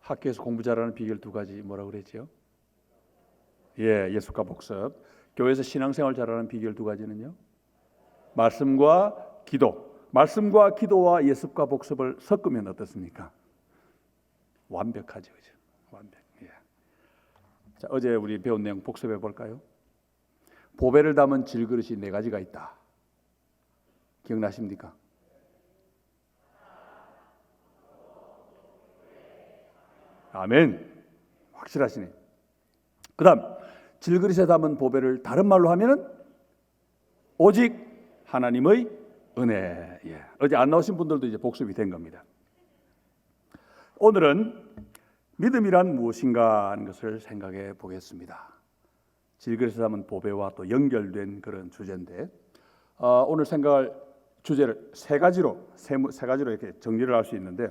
학교에서 공부 잘하는 비결 두 가지 뭐라고 그랬죠? 예, 예습과 복습. 교회에서 신앙생활 잘하는 비결 두 가지는요? 말씀과 기도. 말씀과 기도와 예습과 복습을 섞으면 어떻습니까? 완벽하죠, 그죠? 완벽. 예. 자, 어제 우리 배운 내용 복습해 볼까요? 보배를 담은 질그릇이 네 가지가 있다. 기억나십니까? 아멘. 확실하시네. 그 다음 질그릇에 담은 보배를 다른 말로 하면은 오직 하나님의 은혜. 예. 어제 안 나오신 분들도 이제 복습이 된 겁니다. 오늘은 믿음이란 무엇인가 하는 것을 생각해 보겠습니다. 질그릇에 담은 보배와 또 연결된 그런 주제인데 오늘 생각할 주제를 세 가지로 이렇게 정리를 할 수 있는데,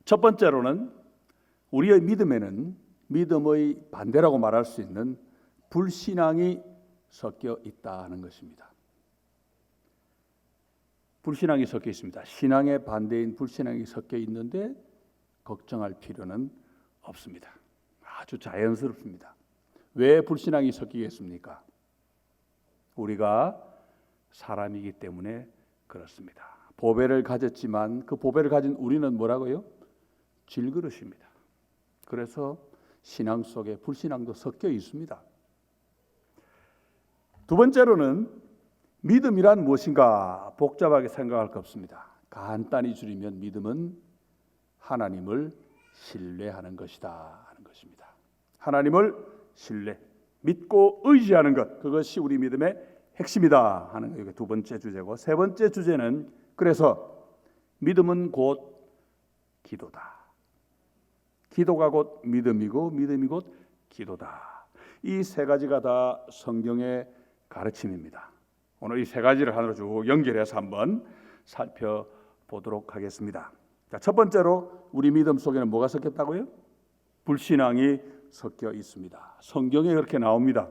첫 번째로는 우리의 믿음에는 믿음의 반대라고 말할 수 있는 불신앙이 섞여 있다는 것입니다. 불신앙이 섞여 있습니다. 신앙의 반대인 불신앙이 섞여 있는데 걱정할 필요는 없습니다. 아주 자연스럽습니다. 왜 불신앙이 섞이겠습니까? 우리가 사람이기 때문에 그렇습니다. 보배를 가졌지만 그 보배를 가진 우리는 뭐라고요? 질그릇입니다. 그래서 신앙 속에 불신앙도 섞여 있습니다. 두 번째로는 믿음이란 무엇인가 복잡하게 생각할 거 없습니다. 간단히 줄이면 믿음은 하나님을 신뢰하는 것이다 하는 것입니다. 하나님을 신뢰, 믿고 의지하는 것, 그것이 우리 믿음의 핵심이다 하는 게 두 번째 주제고, 세 번째 주제는 그래서 믿음은 곧 기도다. 기도가 곧 믿음이고 믿음이 곧 기도다. 이 세 가지가 다 성경의 가르침입니다. 오늘 이 세 가지를 하나로 쭉 연결해서 한번 살펴보도록 하겠습니다. 자, 첫 번째로 우리 믿음 속에는 뭐가 섞였다고요? 불신앙이 섞여 있습니다. 성경에 그렇게 나옵니다.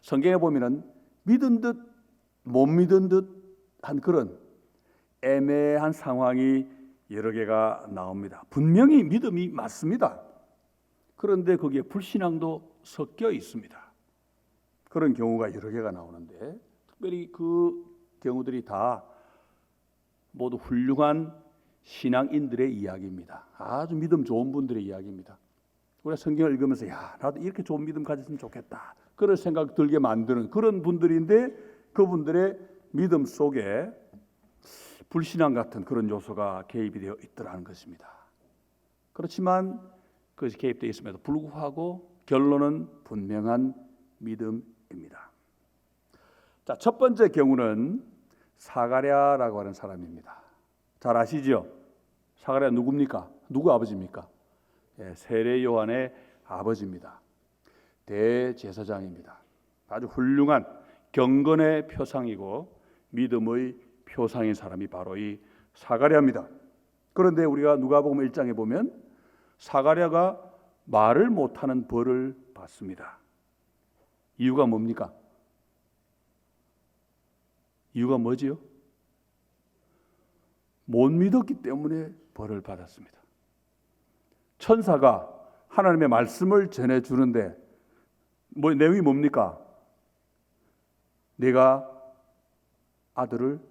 성경에 보면은 믿은 듯 못 믿은 듯한 그런 애매한 상황이 여러 개가 나옵니다. 분명히 믿음이 맞습니다. 그런데 거기에 불신앙도 섞여 있습니다. 그런 경우가 여러 개가 나오는데, 특별히 그 경우들이 다 모두 훌륭한 신앙인들의 이야기입니다. 아주 믿음 좋은 분들의 이야기입니다. 우리가 성경을 읽으면서 나도 이렇게 좋은 믿음 가졌으면 좋겠다, 그런 생각 들게 만드는 그런 분들인데, 그분들의 믿음 속에 불신앙 같은 그런 요소가 개입이 되어 있더라는 것입니다. 그렇지만 그것이 개입되어 있음에도 불구하고 결론은 분명한 믿음입니다. 자, 첫 번째 경우는 사가랴라고 하는 사람입니다. 잘 아시죠? 사가랴 누굽니까? 누구 아버지입니까? 세례 요한의 아버지입니다. 대제사장입니다. 아주 훌륭한 경건의 표상이고 믿음의 표상인 사람이 바로 이 사가랴입니다. 그런데 우리가 누가복음 1장에 보면 사가랴가 말을 못하는 벌을 받습니다. 이유가 뭡니까? 이유가 뭐지요? 못 믿었기 때문에 벌을 받았습니다. 천사가 하나님의 말씀을 전해주는데 내용이 뭡니까? 내가 아들을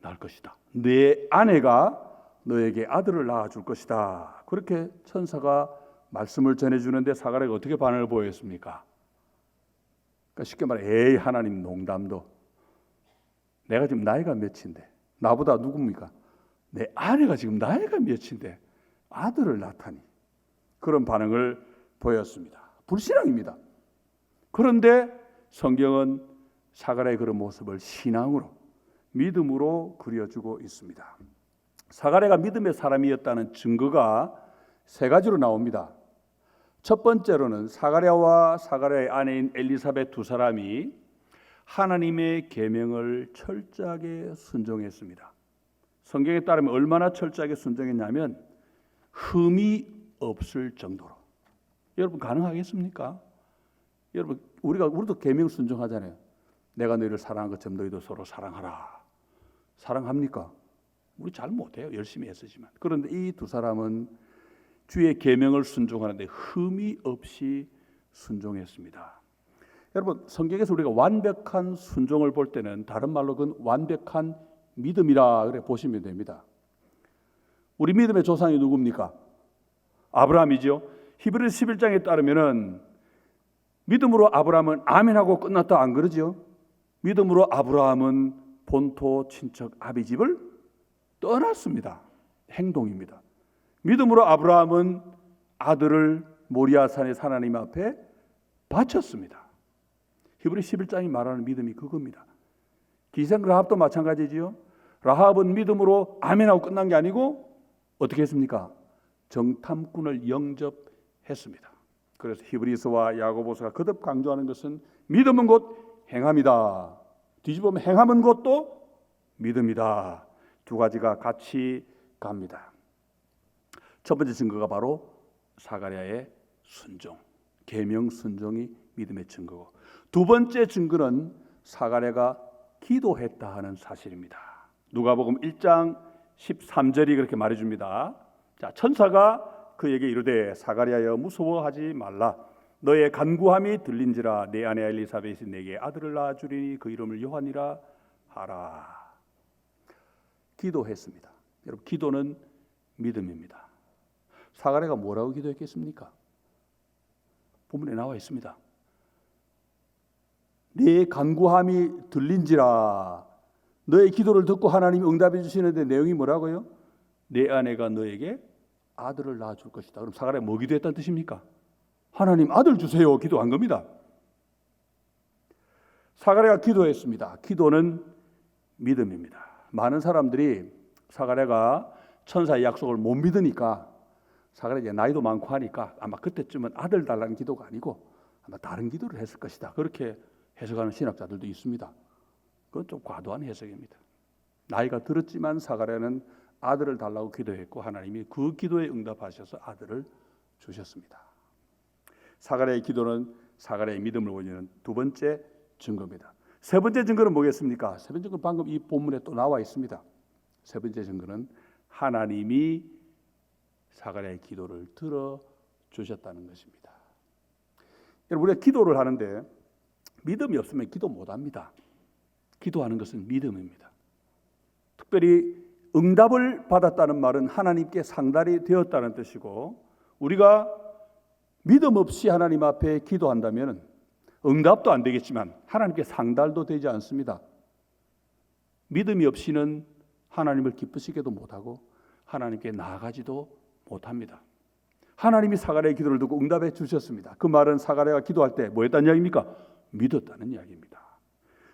낳을 것이다. 내 아내가 너에게 아들을 낳아줄 것이다. 그렇게 천사가 말씀을 전해주는데 사가랴가 어떻게 반응을 보였습니까? 그러니까 쉽게 말해, 에이 하나님 농담도, 내가 지금 나이가 몇인데, 나보다 누굽니까? 내 아내가 지금 나이가 몇인데 아들을 낳다니, 그런 반응을 보였습니다. 불신앙입니다. 그런데 성경은 사가랴의 그런 모습을 신앙으로, 믿음으로 그려주고 있습니다. 사가랴가 믿음의 사람이었다는 증거가 세 가지로 나옵니다. 첫 번째로는 사가랴와 사가랴의 아내인 엘리사벳 두 사람이 하나님의 계명을 철저하게 순종했습니다. 성경에 따르면 얼마나 철저하게 순종했냐면 흠이 없을 정도로. 여러분 가능하겠습니까? 여러분 우리도 계명 순종하잖아요. 내가 너희를 사랑한 것처럼 너희도 서로 사랑하라. 사랑합니까? 우리 잘 못해요. 열심히 했으지만. 그런데 이 두 사람은 주의 계명을 순종하는데 흠이 없이 순종했습니다. 여러분, 성경에서 우리가 완벽한 순종을 볼 때는 다른 말로 그건 완벽한 믿음이라 그래 보시면 됩니다. 우리 믿음의 조상이 누굽니까? 아브라함이죠. 히브리서 11장에 따르면은 믿음으로 아브라함은 아멘하고 끝났다, 안 그러죠? 믿음으로 아브라함은 본토 친척 아비 집을 떠났습니다. 행동입니다. 믿음으로 아브라함은 아들을 모리아산의 하나님 앞에 바쳤습니다. 히브리 11장이 말하는 믿음이 그겁니다. 기생 라합도 마찬가지지요. 라합은 믿음으로 아멘하고 끝난 게 아니고 어떻게 했습니까? 정탐꾼을 영접했습니다. 그래서 히브리서와 야고보서가 거듭 강조하는 것은 믿음은 곧 행함이다. 뒤집으면 행함은 곧 또 믿음이다. 두 가지가 같이 갑니다. 첫 번째 증거가 바로 사가랴의 순종, 계명 순종이 믿음의 증거고, 두 번째 증거는 사가랴가 기도했다 하는 사실입니다. 누가복음 1장 13절이 그렇게 말해줍니다. 자, 천사가 그에게 이르되 사가랴여 무서워하지 말라. 너의 간구함이 들린지라. 내 아내 엘리사벳이 내게 아들을 낳아주리니 그 이름을 요한이라 하라. 기도했습니다. 여러분, 기도는 믿음입니다. 사가랴가 뭐라고 기도했겠습니까? 본문에 나와 있습니다. 내 간구함이 들린지라. 너의 기도를 듣고 하나님이 응답해 주시는데 내용이 뭐라고요? 내 아내가 너에게 아들을 낳아줄 것이다. 그럼 사가랴가 뭐 기도했다는 뜻입니까? 하나님 아들 주세요 기도한 겁니다. 사가랴가 기도했습니다. 기도는 믿음입니다. 많은 사람들이 사가랴가 천사의 약속을 못 믿으니까, 사가랴 이제 나이도 많고 하니까 아마 그때쯤은 아들 달라는 기도가 아니고 아마 다른 기도를 했을 것이다, 그렇게 해석하는 신학자들도 있습니다. 그건 좀 과도한 해석입니다. 나이가 들었지만 사가랴는 아들을 달라고 기도했고 하나님이 그 기도에 응답하셔서 아들을 주셨습니다. 사가랴의 기도는 사가랴의 믿음을 보여주는 두 번째 증거입니다. 세 번째 증거는 뭐겠습니까? 세 번째 증거는 방금 이 본문에 또 나와 있습니다. 세 번째 증거는 하나님이 사가랴의 기도를 들어주셨다는 것입니다. 여러분, 우리가 기도를 하는데 믿음이 없으면 기도 못합니다. 기도하는 것은 믿음입니다. 특별히 응답을 받았다는 말은 하나님께 상달이 되었다는 뜻이고, 우리가 믿음 없이 하나님 앞에 기도한다면 응답도 안 되겠지만 하나님께 상달도 되지 않습니다. 믿음이 없이는 하나님을 기쁘시게도 못하고 하나님께 나아가지도 못합니다. 하나님이 사가랴의 기도를 듣고 응답해 주셨습니다. 그 말은 사가랴가 기도할 때 뭐 했다는 이야기입니까? 믿었다는 이야기입니다.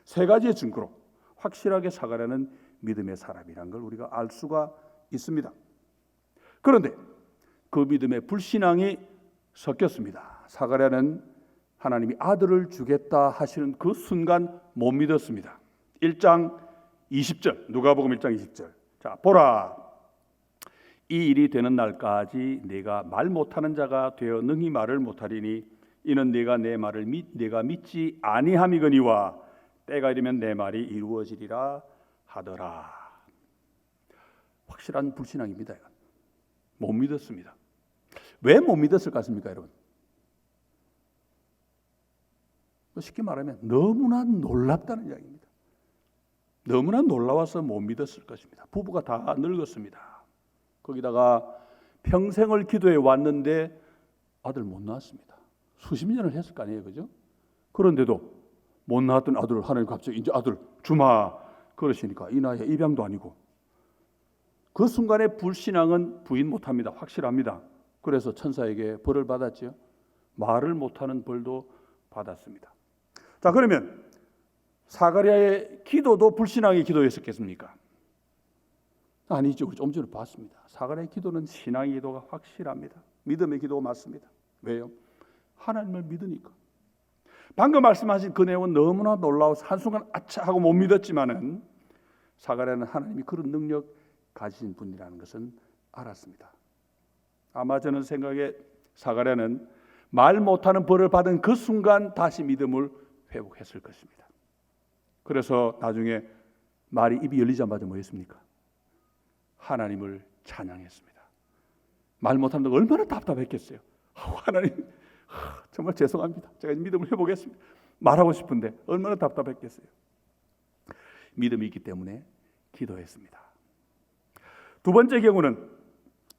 세 가지의 증거로 확실하게 사가랴는 믿음의 사람이란 걸 우리가 알 수가 있습니다. 그런데 그 믿음에 불신앙이 섞였습니다. 사가랴는 하나님이 아들을 주겠다 하시는 그 순간 못 믿었습니다. 1장 20절, 누가복음 1장 20절. 자, 보라, 이 일이 되는 날까지 내가 말 못하는 자가 되어 능히 말을 못하리니 이는 내가 내 말을 내가 믿지 아니함이거니와 때가 이르면 내 말이 이루어지리라 하더라. 확실한 불신앙입니다. 못 믿었습니다. 왜 못 믿었을 것 같습니까, 여러분? 쉽게 말하면 너무나 놀랍다는 이야기입니다. 너무나 놀라워서 못 믿었을 것입니다. 부부가 다 늙었습니다. 거기다가 평생을 기도해 왔는데 아들 못 낳았습니다. 수십 년을 했을 거 아니에요, 그죠? 그런데도 못 낳았던 아들을 하나님 갑자기 이제 아들 주마 그러시니까 이 나이에 입양도 아니고, 그 순간에 불신앙은 부인 못합니다. 확실합니다. 그래서 천사에게 벌을 받았죠. 말을 못하는 벌도 받았습니다. 자, 그러면 사가랴의 기도도 불신앙의 기도였었겠습니까? 아니죠. 우리 좀 전에 봤습니다. 사가랴의 기도는 신앙의 기도가 확실합니다. 믿음의 기도가 맞습니다. 왜요? 하나님을 믿으니까. 방금 말씀하신 그 내용은 너무나 놀라워서 한순간 아차 하고 못 믿었지만은 사가랴는 하나님이 그런 능력 가지신 분이라는 것은 알았습니다. 아마 저는 생각에 사가랴는 말 못하는 벌을 받은 그 순간 다시 믿음을 회복했을 것입니다. 그래서 나중에 말이 입이 열리자마자 뭐 했습니까? 하나님을 찬양했습니다. 말 못하는 데 얼마나 답답했겠어요. 하나님, 정말 죄송합니다. 제가 믿음을 해보겠습니다. 말하고 싶은데 얼마나 답답했겠어요. 믿음이 있기 때문에 기도했습니다. 두 번째 경우는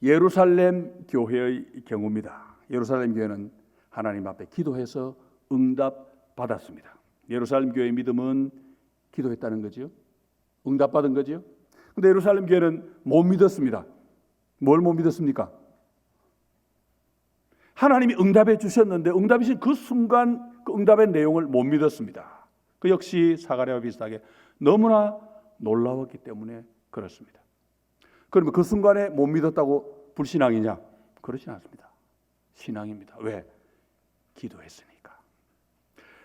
예루살렘 교회의 경우입니다. 예루살렘 교회는 하나님 앞에 기도해서 응답받았습니다. 예루살렘 교회의 믿음은 기도했다는 거죠. 응답받은 거죠. 그런데 예루살렘 교회는 못 믿었습니다. 뭘 못 믿었습니까? 하나님이 응답해 주셨는데 응답이신 그 순간 그 응답의 내용을 못 믿었습니다. 그 역시 사가랴와 비슷하게 너무나 놀라웠기 때문에 그렇습니다. 그러면 그 순간에 못 믿었다고 불신앙이냐? 그렇지 않습니다. 신앙입니다. 왜? 기도했으니까.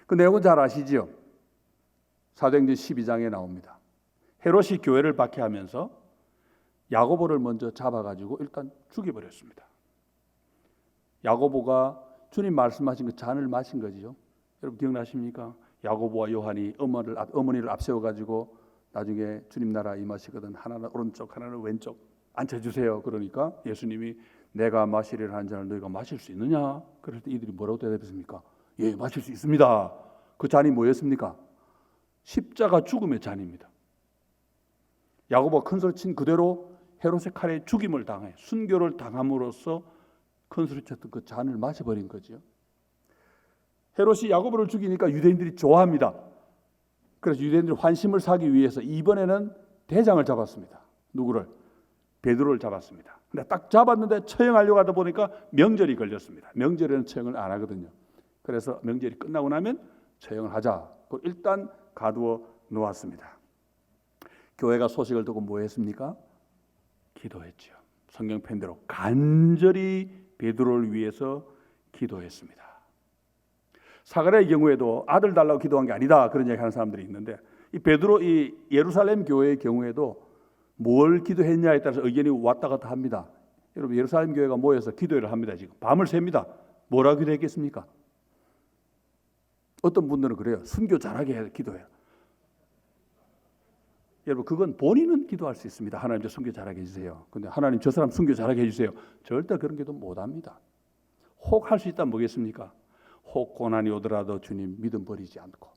그 내용은 잘 아시죠? 사도행전 12장에 나옵니다. 헤롯이 교회를 박해하면서 야고보를 먼저 잡아가지고 일단 죽여버렸습니다. 야고보가 주님 말씀하신 그 잔을 마신 거죠. 여러분 기억나십니까? 야고보와 요한이 어머니를 앞세워가지고 나중에 주님 나라 임하시거든 하나는 오른쪽 하나는 왼쪽 앉혀주세요. 그러니까 예수님이 내가 마시리라 한 잔을 너희가 마실 수 있느냐? 그럴 때 이들이 뭐라고 대답했습니까? 예, 마실 수 있습니다. 그 잔이 뭐였습니까? 십자가 죽음의 잔입니다. 야고보가 큰 소리 친 그대로 헤롯의 칼에 죽임을 당해 순교를 당함으로써 큰 소리 쳤던 그 잔을 마셔버린 거죠. 헤롯이 야고보를 죽이니까 유대인들이 좋아합니다. 그래서 유대인들이 환심을 사기 위해서 이번에는 대장을 잡았습니다. 누구를? 베드로를 잡았습니다. 근데 딱 잡았는데 처형하려고 하다 보니까 명절이 걸렸습니다. 명절에는 처형을 안 하거든요. 그래서 명절이 끝나고 나면 처형을 하자. 일단 가두어 놓았습니다. 교회가 소식을 듣고 뭐 했습니까? 기도했죠. 성경 편대로 간절히 베드로를 위해서 기도했습니다. 사가랴의 경우에도 아들 달라고 기도한 게 아니다 그런 얘기 하는 사람들이 있는데 이 베드로 이 예루살렘 교회의 경우에도 뭘 기도했냐에 따라서 의견이 왔다 갔다 합니다. 여러분 예루살렘 교회가 모여서 기도회를 합니다. 지금 밤을 셉니다. 뭐라고 기도했겠습니까? 어떤 분들은 그래요. 순교 잘하게 해서 기도해요. 여러분 그건 본인은 기도할 수 있습니다. 하나님 저 순교 잘하게 해주세요. 근데 하나님 저 사람 순교 잘하게 해주세요. 절대 그런 기도 못합니다. 혹 할 수 있다면 뭐겠습니까? 혹 고난이 오더라도 주님 믿음 버리지 않고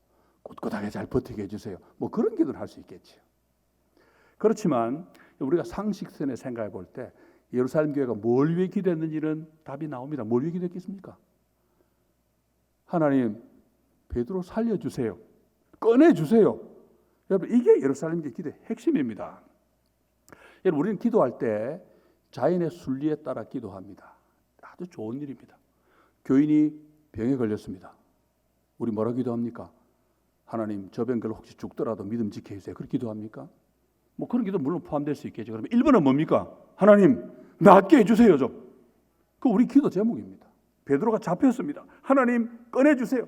꿋꿋하게 잘 버티게 해주세요. 뭐 그런 기도를 할 수 있겠죠. 그렇지만 우리가 상식선에 생각해 볼 때 예루살렘 교회가 뭘 위해 기도했는지는 답이 나옵니다. 뭘 위해 기도했겠습니까? 하나님 베드로 살려주세요. 꺼내주세요. 여러분 이게 예루살렘 교회 기도의 핵심입니다. 여러분 우리는 기도할 때 자연의 순리에 따라 기도합니다. 아주 좋은 일입니다. 교인이 병에 걸렸습니다. 우리 뭐라 기도합니까? 하나님 저 병 걸려 혹시 죽더라도 믿음 지켜주세요. 그렇게 기도합니까? 뭐 그런 기도 물론 포함될 수 있겠죠. 그러면 1번은 뭡니까? 하나님 낫게 해주세요 좀. 그 우리 기도 제목입니다. 베드로가 잡혔습니다. 하나님 꺼내주세요.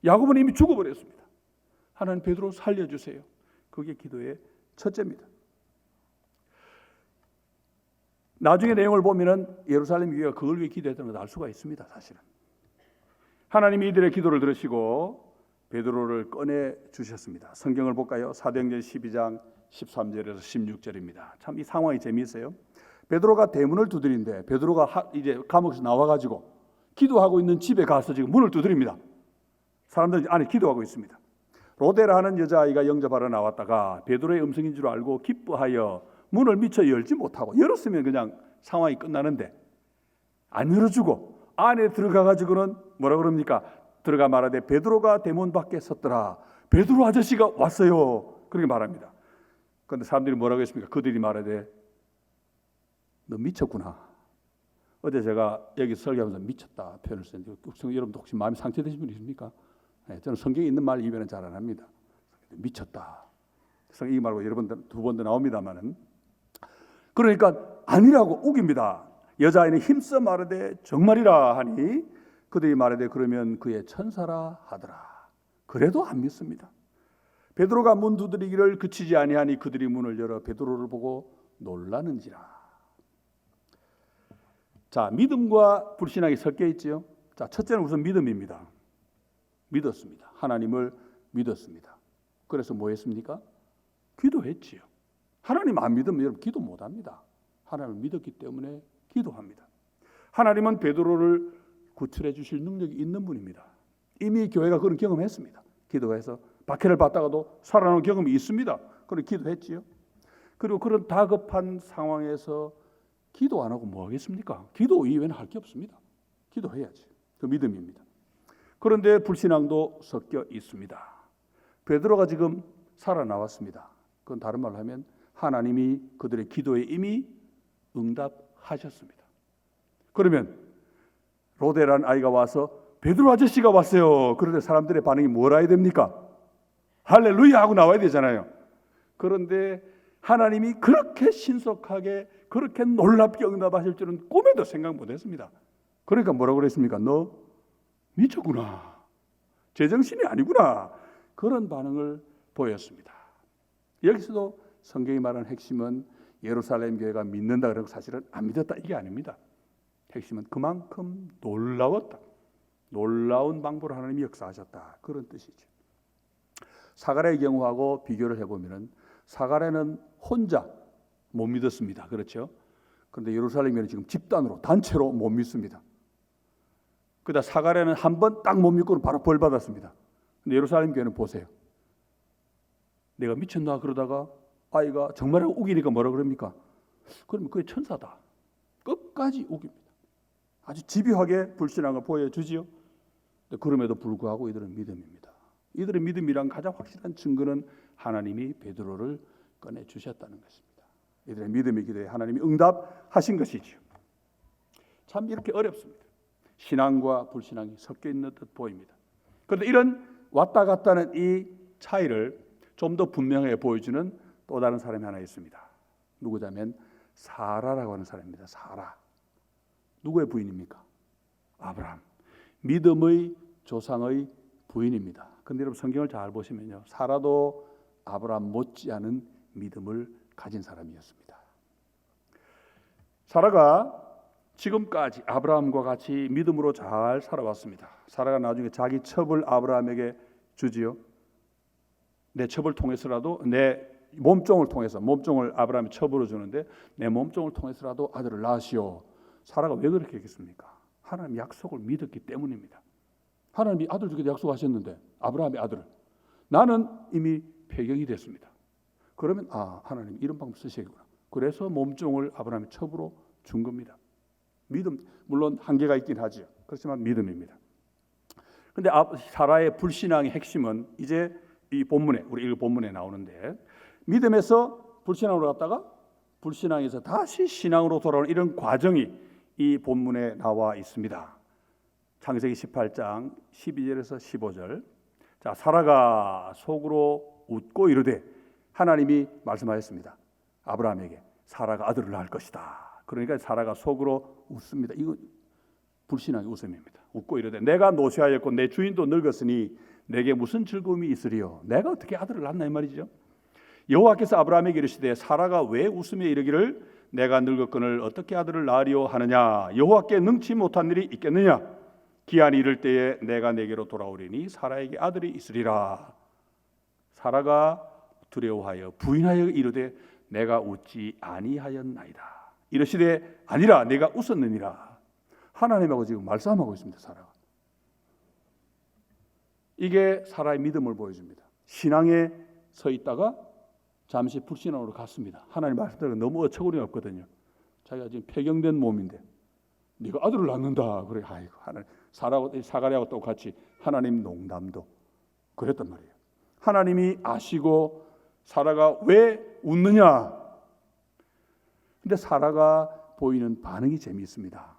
야고보는 이미 죽어버렸습니다. 하나님 베드로 살려주세요. 그게 기도의 첫째입니다. 나중에 내용을 보면은 예루살렘 교회가 그걸 위해 기도했다는 걸 알 수가 있습니다. 사실은 하나님이 이들의 기도를 들으시고 베드로를 꺼내 주셨습니다. 성경을 볼까요? 사도행전 12장 13절에서 16절입니다. 참 이 상황이 재미있어요. 베드로가 대문을 두드린데 베드로가 이제 감옥에서 나와가지고 기도하고 있는 집에 가서 지금 문을 두드립니다. 사람들이 안에 기도하고 있습니다. 로데라 하는 여자아이가 영접하러 나왔다가 베드로의 음성인 줄 알고 기뻐하여 문을 미처 열지 못하고 열었으면 그냥 상황이 끝나는데 안 열어주고 안에 들어가가지고는 뭐라 그럽니까? 들어가 말하되 베드로가 대문 밖에 섰더라. 베드로 아저씨가 왔어요. 그렇게 말합니다. 그런데 사람들이 뭐라고 했습니까? 그들이 말하되 너 미쳤구나. 어제 제가 여기 설교하면서 미쳤다 표현을 썼는데 여러분도 혹시 마음이 상처되신 분 있습니까? 네, 저는 성경에 있는 말 이변은 잘 안 합니다. 미쳤다. 이 말고 여러 번 두 번도 나옵니다만은 그러니까 아니라고 우깁니다. 여자아이는 힘써 말하되 정말이라 하니 그들이 말하되 그러면 그의 천사라 하더라. 그래도 안 믿습니다. 베드로가 문 두드리기를 그치지 아니하니 그들이 문을 열어 베드로를 보고 놀라는지라. 자, 믿음과 불신앙이 섞여 있지요. 자, 첫째는 우선 믿음입니다. 믿었습니다. 하나님을 믿었습니다. 그래서 뭐 했습니까? 기도했지요. 하나님 안 믿으면 여러분 기도 못 합니다. 하나님을 믿었기 때문에 기도합니다. 하나님은 베드로를 구출해 주실 능력이 있는 분입니다. 이미 교회가 그런 경험했습니다. 기도해서 박해를 받다가도 살아나는 경험이 있습니다. 그런 기도했지요. 그리고 그런 다급한 상황에서 기도 안 하고 뭐 하겠습니까? 기도 이외에는 할 게 없습니다. 기도해야지. 그 믿음입니다. 그런데 불신앙도 섞여 있습니다. 베드로가 지금 살아나왔습니다. 그건 다른 말로 하면 하나님이 그들의 기도에 이미 응답하셨습니다. 그러면 로데라는 아이가 와서 베드로 아저씨가 왔어요. 그런데 사람들의 반응이 뭐라 해야 됩니까? 할렐루야 하고 나와야 되잖아요. 그런데 하나님이 그렇게 신속하게 그렇게 놀랍게 응답하실 줄은 꿈에도 생각 못했습니다. 그러니까 뭐라고 그랬습니까? 너 미쳤구나. 제정신이 아니구나. 그런 반응을 보였습니다. 여기서도 성경이 말하는 핵심은 예루살렘 교회가 믿는다 그러고 사실은 안 믿었다 이게 아닙니다. 핵심은 그만큼 놀라웠다. 놀라운 방법으로 하나님이 역사하셨다. 그런 뜻이죠. 사가랴의 경우하고 비교를 해보면 사가랴는 혼자 못 믿었습니다. 그렇죠? 그런데 예루살렘 교회는 지금 집단으로 단체로 못 믿습니다. 그러다 사가랴는 한 번 딱 못 믿고는 바로 벌 받았습니다. 근데 예루살렘 교회는 보세요. 내가 미쳤나 그러다가 아이가 정말 우기니까 뭐라 그럽니까? 그러면 그게 천사다. 끝까지 우깁니다. 아주 집요하게 불신앙을 보여주지요. 그럼에도 불구하고 이들은 믿음입니다. 이들의 믿음이란 가장 확실한 증거는 하나님이 베드로를 꺼내주셨다는 것입니다. 이들의 믿음의 기도에 하나님이 응답하신 것이죠. 참 이렇게 어렵습니다. 신앙과 불신앙이 섞여 있는 듯 보입니다. 그런데 이런 왔다 갔다 하는 이 차이를 좀 더 분명하게 보여주는 또 다른 사람이 하나 있습니다. 누구냐면 사라라고 하는 사람입니다. 사라. 누구의 부인입니까? 아브라함. 믿음의 조상의 부인입니다. 그런데 여러분 성경을 잘 보시면요. 사라도 아브라함 못지않은 믿음을 가진 사람이었습니다. 사라가 지금까지 아브라함과 같이 믿음으로 잘 살아왔습니다. 사라가 나중에 자기 첩을 아브라함에게 주지요. 내 첩을 통해서라도 내 몸종을 통해서 몸종을 아브라함이 첩으로 주는데 내 몸종을 통해서라도 아들을 낳으시오. 사라가 왜 그렇게 했겠습니까? 하나님 약속을 믿었기 때문입니다. 하나님이 아들 주기도 약속하셨는데 아브라함의 아들을 나는 이미 폐경이 됐습니다. 그러면 하나님 이런 방법 쓰시겠구나. 그래서 몸종을 아브라함의 첩으로 준 겁니다. 믿음 물론 한계가 있긴 하죠. 그렇지만 믿음입니다. 그런데 사라의 불신앙의 핵심은 이제 이 본문에 우리 이 본문에 나오는데 믿음에서 불신앙으로 갔다가 불신앙에서 다시 신앙으로 돌아오는 이런 과정이 이 본문에 나와 있습니다. 창세기 18장 12절에서 15절. 자, 사라가 속으로 웃고 이르되 하나님이 말씀하셨습니다. 아브라함에게 사라가 아들을 낳을 것이다. 그러니까 사라가 속으로 웃습니다. 이거 불신앙의 웃음입니다. 웃고 이르되 내가 노쇠하였고 내 주인도 늙었으니 내게 무슨 즐거움이 있으리요? 내가 어떻게 아들을 낳나 이 말이죠. 여호와께서 아브라함에게 이르시되 사라가 왜 웃으며 이르기를 내가 늙었거늘 어떻게 아들을 낳으리요 하느냐? 여호와께 능치 못한 일이 있겠느냐? 기한이 이를 때에 내가 내게로 돌아오리니 사라에게 아들이 있으리라. 사라가 두려워하여 부인하여 이르되 내가 웃지 아니하였나이다. 이르시되 아니라 내가 웃었느니라. 하나님하고 지금 말싸움하고 있습니다. 사라가. 이게 사라의 믿음을 보여줍니다. 신앙에 서 있다가 잠시 불신앙으로 갔습니다. 하나님 말씀대로 너무 어처구니 없거든요. 자기가 지금 폐경된 몸인데 네가 아들을 낳는다. 그래, 아이고 하나님 사가랴하고 똑같이 하나님 농담도 그랬단 말이에요. 하나님이 아시고 사라가 왜 웃느냐? 근데 사라가 보이는 반응이 재미있습니다.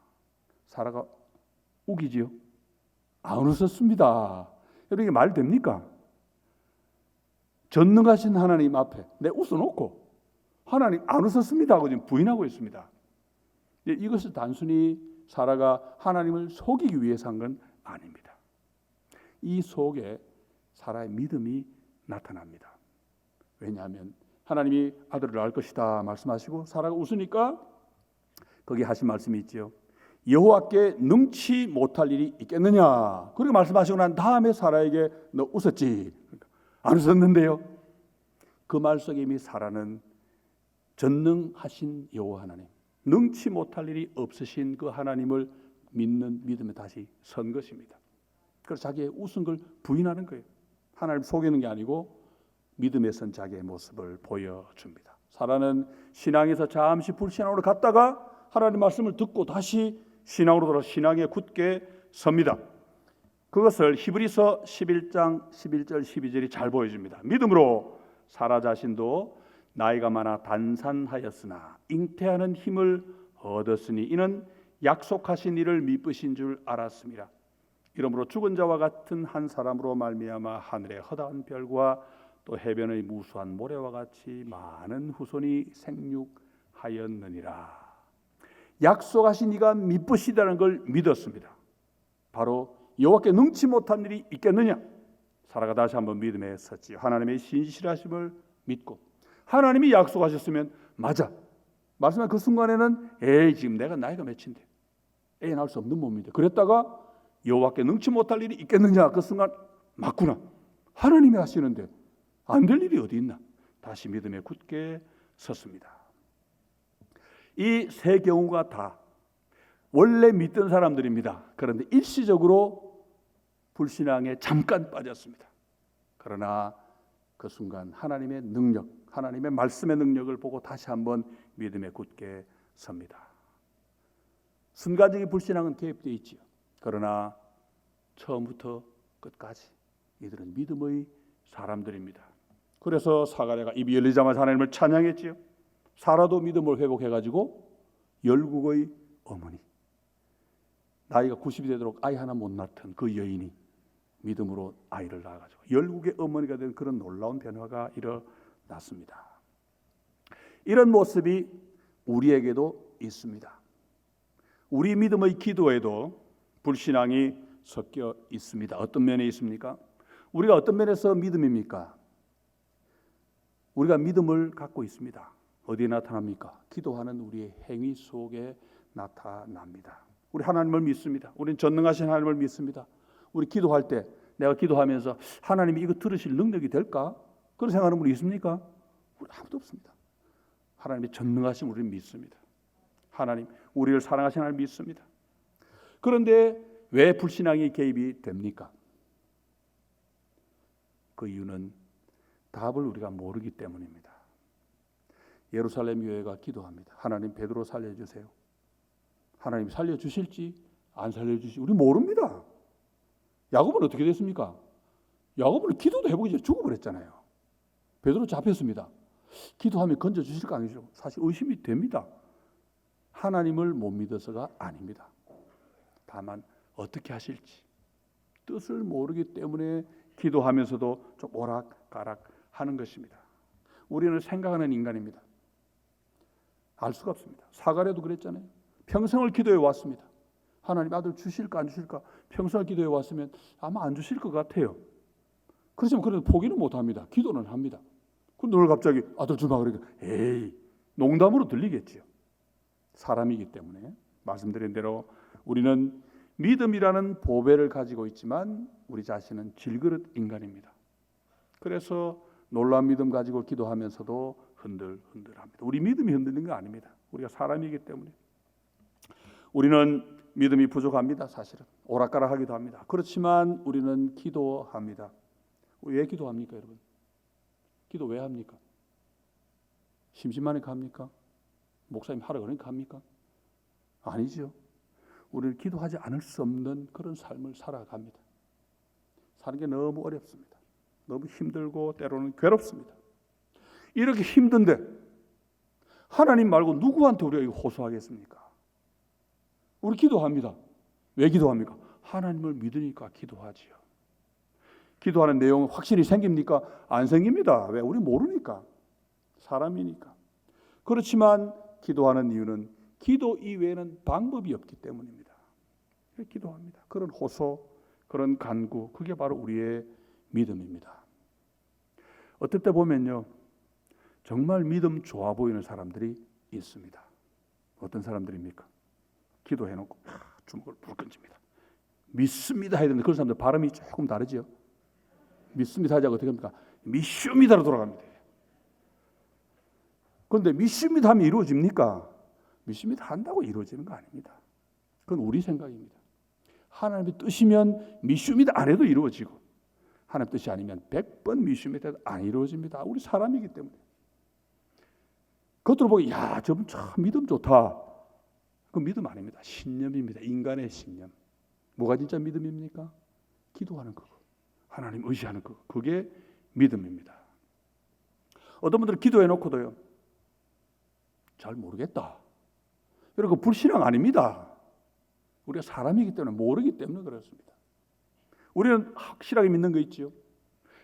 사라가 우기지요? 안 웃었습니다. 여러분 이게 말 됩니까? 전능하신 하나님 앞에 내 웃어놓고 하나님 안 웃었습니다 하고 지금 부인하고 있습니다. 이것은 단순히 사라가 하나님을 속이기 위해서 한 건 아닙니다. 이 속에 사라의 믿음이 나타납니다. 왜냐하면 하나님이 아들을 낳을 것이다 말씀하시고 사라가 웃으니까 거기 하신 말씀이 있죠. 여호와께 능치 못할 일이 있겠느냐. 그렇게 말씀하시고 난 다음에 사라에게 너 웃었지. 안 웃었는데요. 그 말 속에 이미 사라는 전능하신 여호와 하나님, 능치 못할 일이 없으신 그 하나님을 믿는 믿음에 다시 선 것입니다. 그래서 자기의 웃은 걸 부인하는 거예요. 하나님 속이는 게 아니고 믿음에 선 자기의 모습을 보여줍니다. 사라는 신앙에서 잠시 불신앙으로 갔다가 하나님 말씀을 듣고 다시 신앙으로 돌아 신앙에 굳게 섭니다. 그것을 히브리서 11장 11절 12절이 잘 보여줍니다. 믿음으로 사라 자신도 나이가 많아 단산하였으나 잉태하는 힘을 얻었으니 이는 약속하신 이를 미쁘신 줄 알았습니다. 이러므로 죽은 자와 같은 한 사람으로 말미암아 하늘의 허다한 별과 또 해변의 무수한 모래와 같이 많은 후손이 생육하였느니라. 약속하신 이가 미쁘시다는 걸 믿었습니다. 바로 여호와께 능치 못한 일이 있겠느냐? 사라가 다시 한번 믿음에 섰지요. 하나님의 신실하심을 믿고 하나님이 약속하셨으면 맞아. 말씀한 그 순간에는 에이 지금 내가 나이가 몇인데 애 낳을 수 없는 몸인데 그랬다가 여호와께 능치 못할 일이 있겠느냐? 그 순간 맞구나. 하나님이 하시는데 안 될 일이 어디 있나? 다시 믿음에 굳게 섰습니다. 이 세 경우가 다 원래 믿던 사람들입니다. 그런데 일시적으로 불신앙에 잠깐 빠졌습니다. 그러나 그 순간 하나님의 능력, 하나님의 말씀의 능력을 보고 다시 한번 믿음에 굳게 섭니다. 순간적인 불신앙은 개입되어 있지요. 그러나 처음부터 끝까지 이들은 믿음의 사람들입니다. 그래서 사가랴가 입이 열리자마자 하나님을 찬양했지요. 사라도 믿음을 회복해가지고 열국의 어머니, 나이가 90이 되도록 아이 하나 못 낳던 그 여인이 믿음으로 아이를 낳아가지고 열국의 어머니가 된 그런 놀라운 변화가 일어났습니다. 이런 모습이 우리에게도 있습니다. 우리 믿음의 기도에도 불신앙이 섞여 있습니다. 어떤 면에 있습니까? 우리가 어떤 면에서 믿음입니까? 우리가 믿음을 갖고 있습니다. 어디에 나타납니까? 기도하는 우리의 행위 속에 나타납니다. 우리 하나님을 믿습니다. 우리는 전능하신 하나님을 믿습니다. 우리 기도할 때 내가 기도하면서 하나님이 이거 들으실 능력이 될까? 그런 생각하는 분이 있습니까? 우리 아무도 없습니다. 하나님의 전능하신 우리를 믿습니다. 하나님, 우리를 사랑하신 하나님을 믿습니다. 그런데 왜 불신앙이 개입이 됩니까? 그 이유는 답을 우리가 모르기 때문입니다. 예루살렘 교회가 기도합니다. 하나님 베드로 살려주세요. 하나님 살려주실지 안 살려주실지 우리 모릅니다. 야곱은 어떻게 됐습니까? 야곱은 기도도 해보기 전에 죽어버렸잖아요. 베드로 잡혔습니다. 기도하면 건져주실까 안 주실까? 사실 의심이 됩니다. 하나님을 못 믿어서가 아닙니다. 다만 어떻게 하실지 뜻을 모르기 때문에 기도하면서도 좀 오락가락 하는 것입니다. 우리는 생각하는 인간입니다. 알 수가 없습니다. 사가랴도 그랬잖아요. 평생을 기도해 왔습니다. 하나님 아들 주실까 안 주실까 평생을 기도해 왔으면 아마 안 주실 것 같아요. 그렇지만 그래도 포기는 못합니다. 기도는 합니다. 그런데 오늘 갑자기 아들 주마 그러니까 에이 농담으로 들리겠지요. 사람이기 때문에 말씀드린 대로 우리는 믿음이라는 보배를 가지고 있지만 우리 자신은 질그릇 인간입니다. 그래서 놀라운 믿음 가지고 기도하면서도 흔들흔들합니다. 우리 믿음이 흔들리는 거 아닙니다. 우리가 사람이기 때문에 우리는 믿음이 부족합니다. 사실은 오락가락하기도 합니다. 그렇지만 우리는 기도합니다. 왜 기도합니까, 여러분? 기도 왜 합니까? 심심하니까 합니까? 목사님 하라 그러니까 합니까? 아니죠. 우리는 기도하지 않을 수 없는 그런 삶을 살아갑니다. 사는 게 너무 어렵습니다. 너무 힘들고 때로는 괴롭습니다. 이렇게 힘든데 하나님 말고 누구한테 우리가 호소하겠습니까? 우리 기도합니다. 왜 기도합니까? 하나님을 믿으니까 기도하지요. 기도하는 내용은 확실히 생깁니까? 안 생깁니다. 왜? 우리 모르니까. 사람이니까. 그렇지만 기도하는 이유는 기도 이외에는 방법이 없기 때문입니다. 기도합니다. 그런 호소, 그런 간구, 그게 바로 우리의 믿음입니다. 어떨 때 보면요, 정말 믿음 좋아 보이는 사람들이 있습니다. 어떤 사람들입니까? 기도해놓고 주먹을 불 끈집니다. 믿습니다 해야 되는데 그런 사람들 발음이 조금 다르죠. 믿습니다 하자고 어떻게 합니까? 믿습니다로 돌아갑니다. 그런데 믿습니다 하면 이루어집니까? 믿습니다 한다고 이루어지는 거 아닙니다. 그건 우리 생각입니다. 하나님의 뜻이면 믿습니다 안 해도 이루어지고, 하나님 뜻이 아니면 100번 믿습니다 해도 안 이루어집니다. 우리 사람이기 때문에. 겉으로 보기 야 저분 참 믿음 좋다. 그건 믿음 아닙니다. 신념입니다. 인간의 신념. 뭐가 진짜 믿음입니까? 기도하는 거고 하나님 의지하는 거. 그게 믿음입니다. 어떤 분들은 기도해놓고도요 잘 모르겠다. 여러분 불신앙 아닙니다. 우리가 사람이기 때문에 모르기 때문에 그렇습니다. 우리는 확실하게 믿는 거 있지요.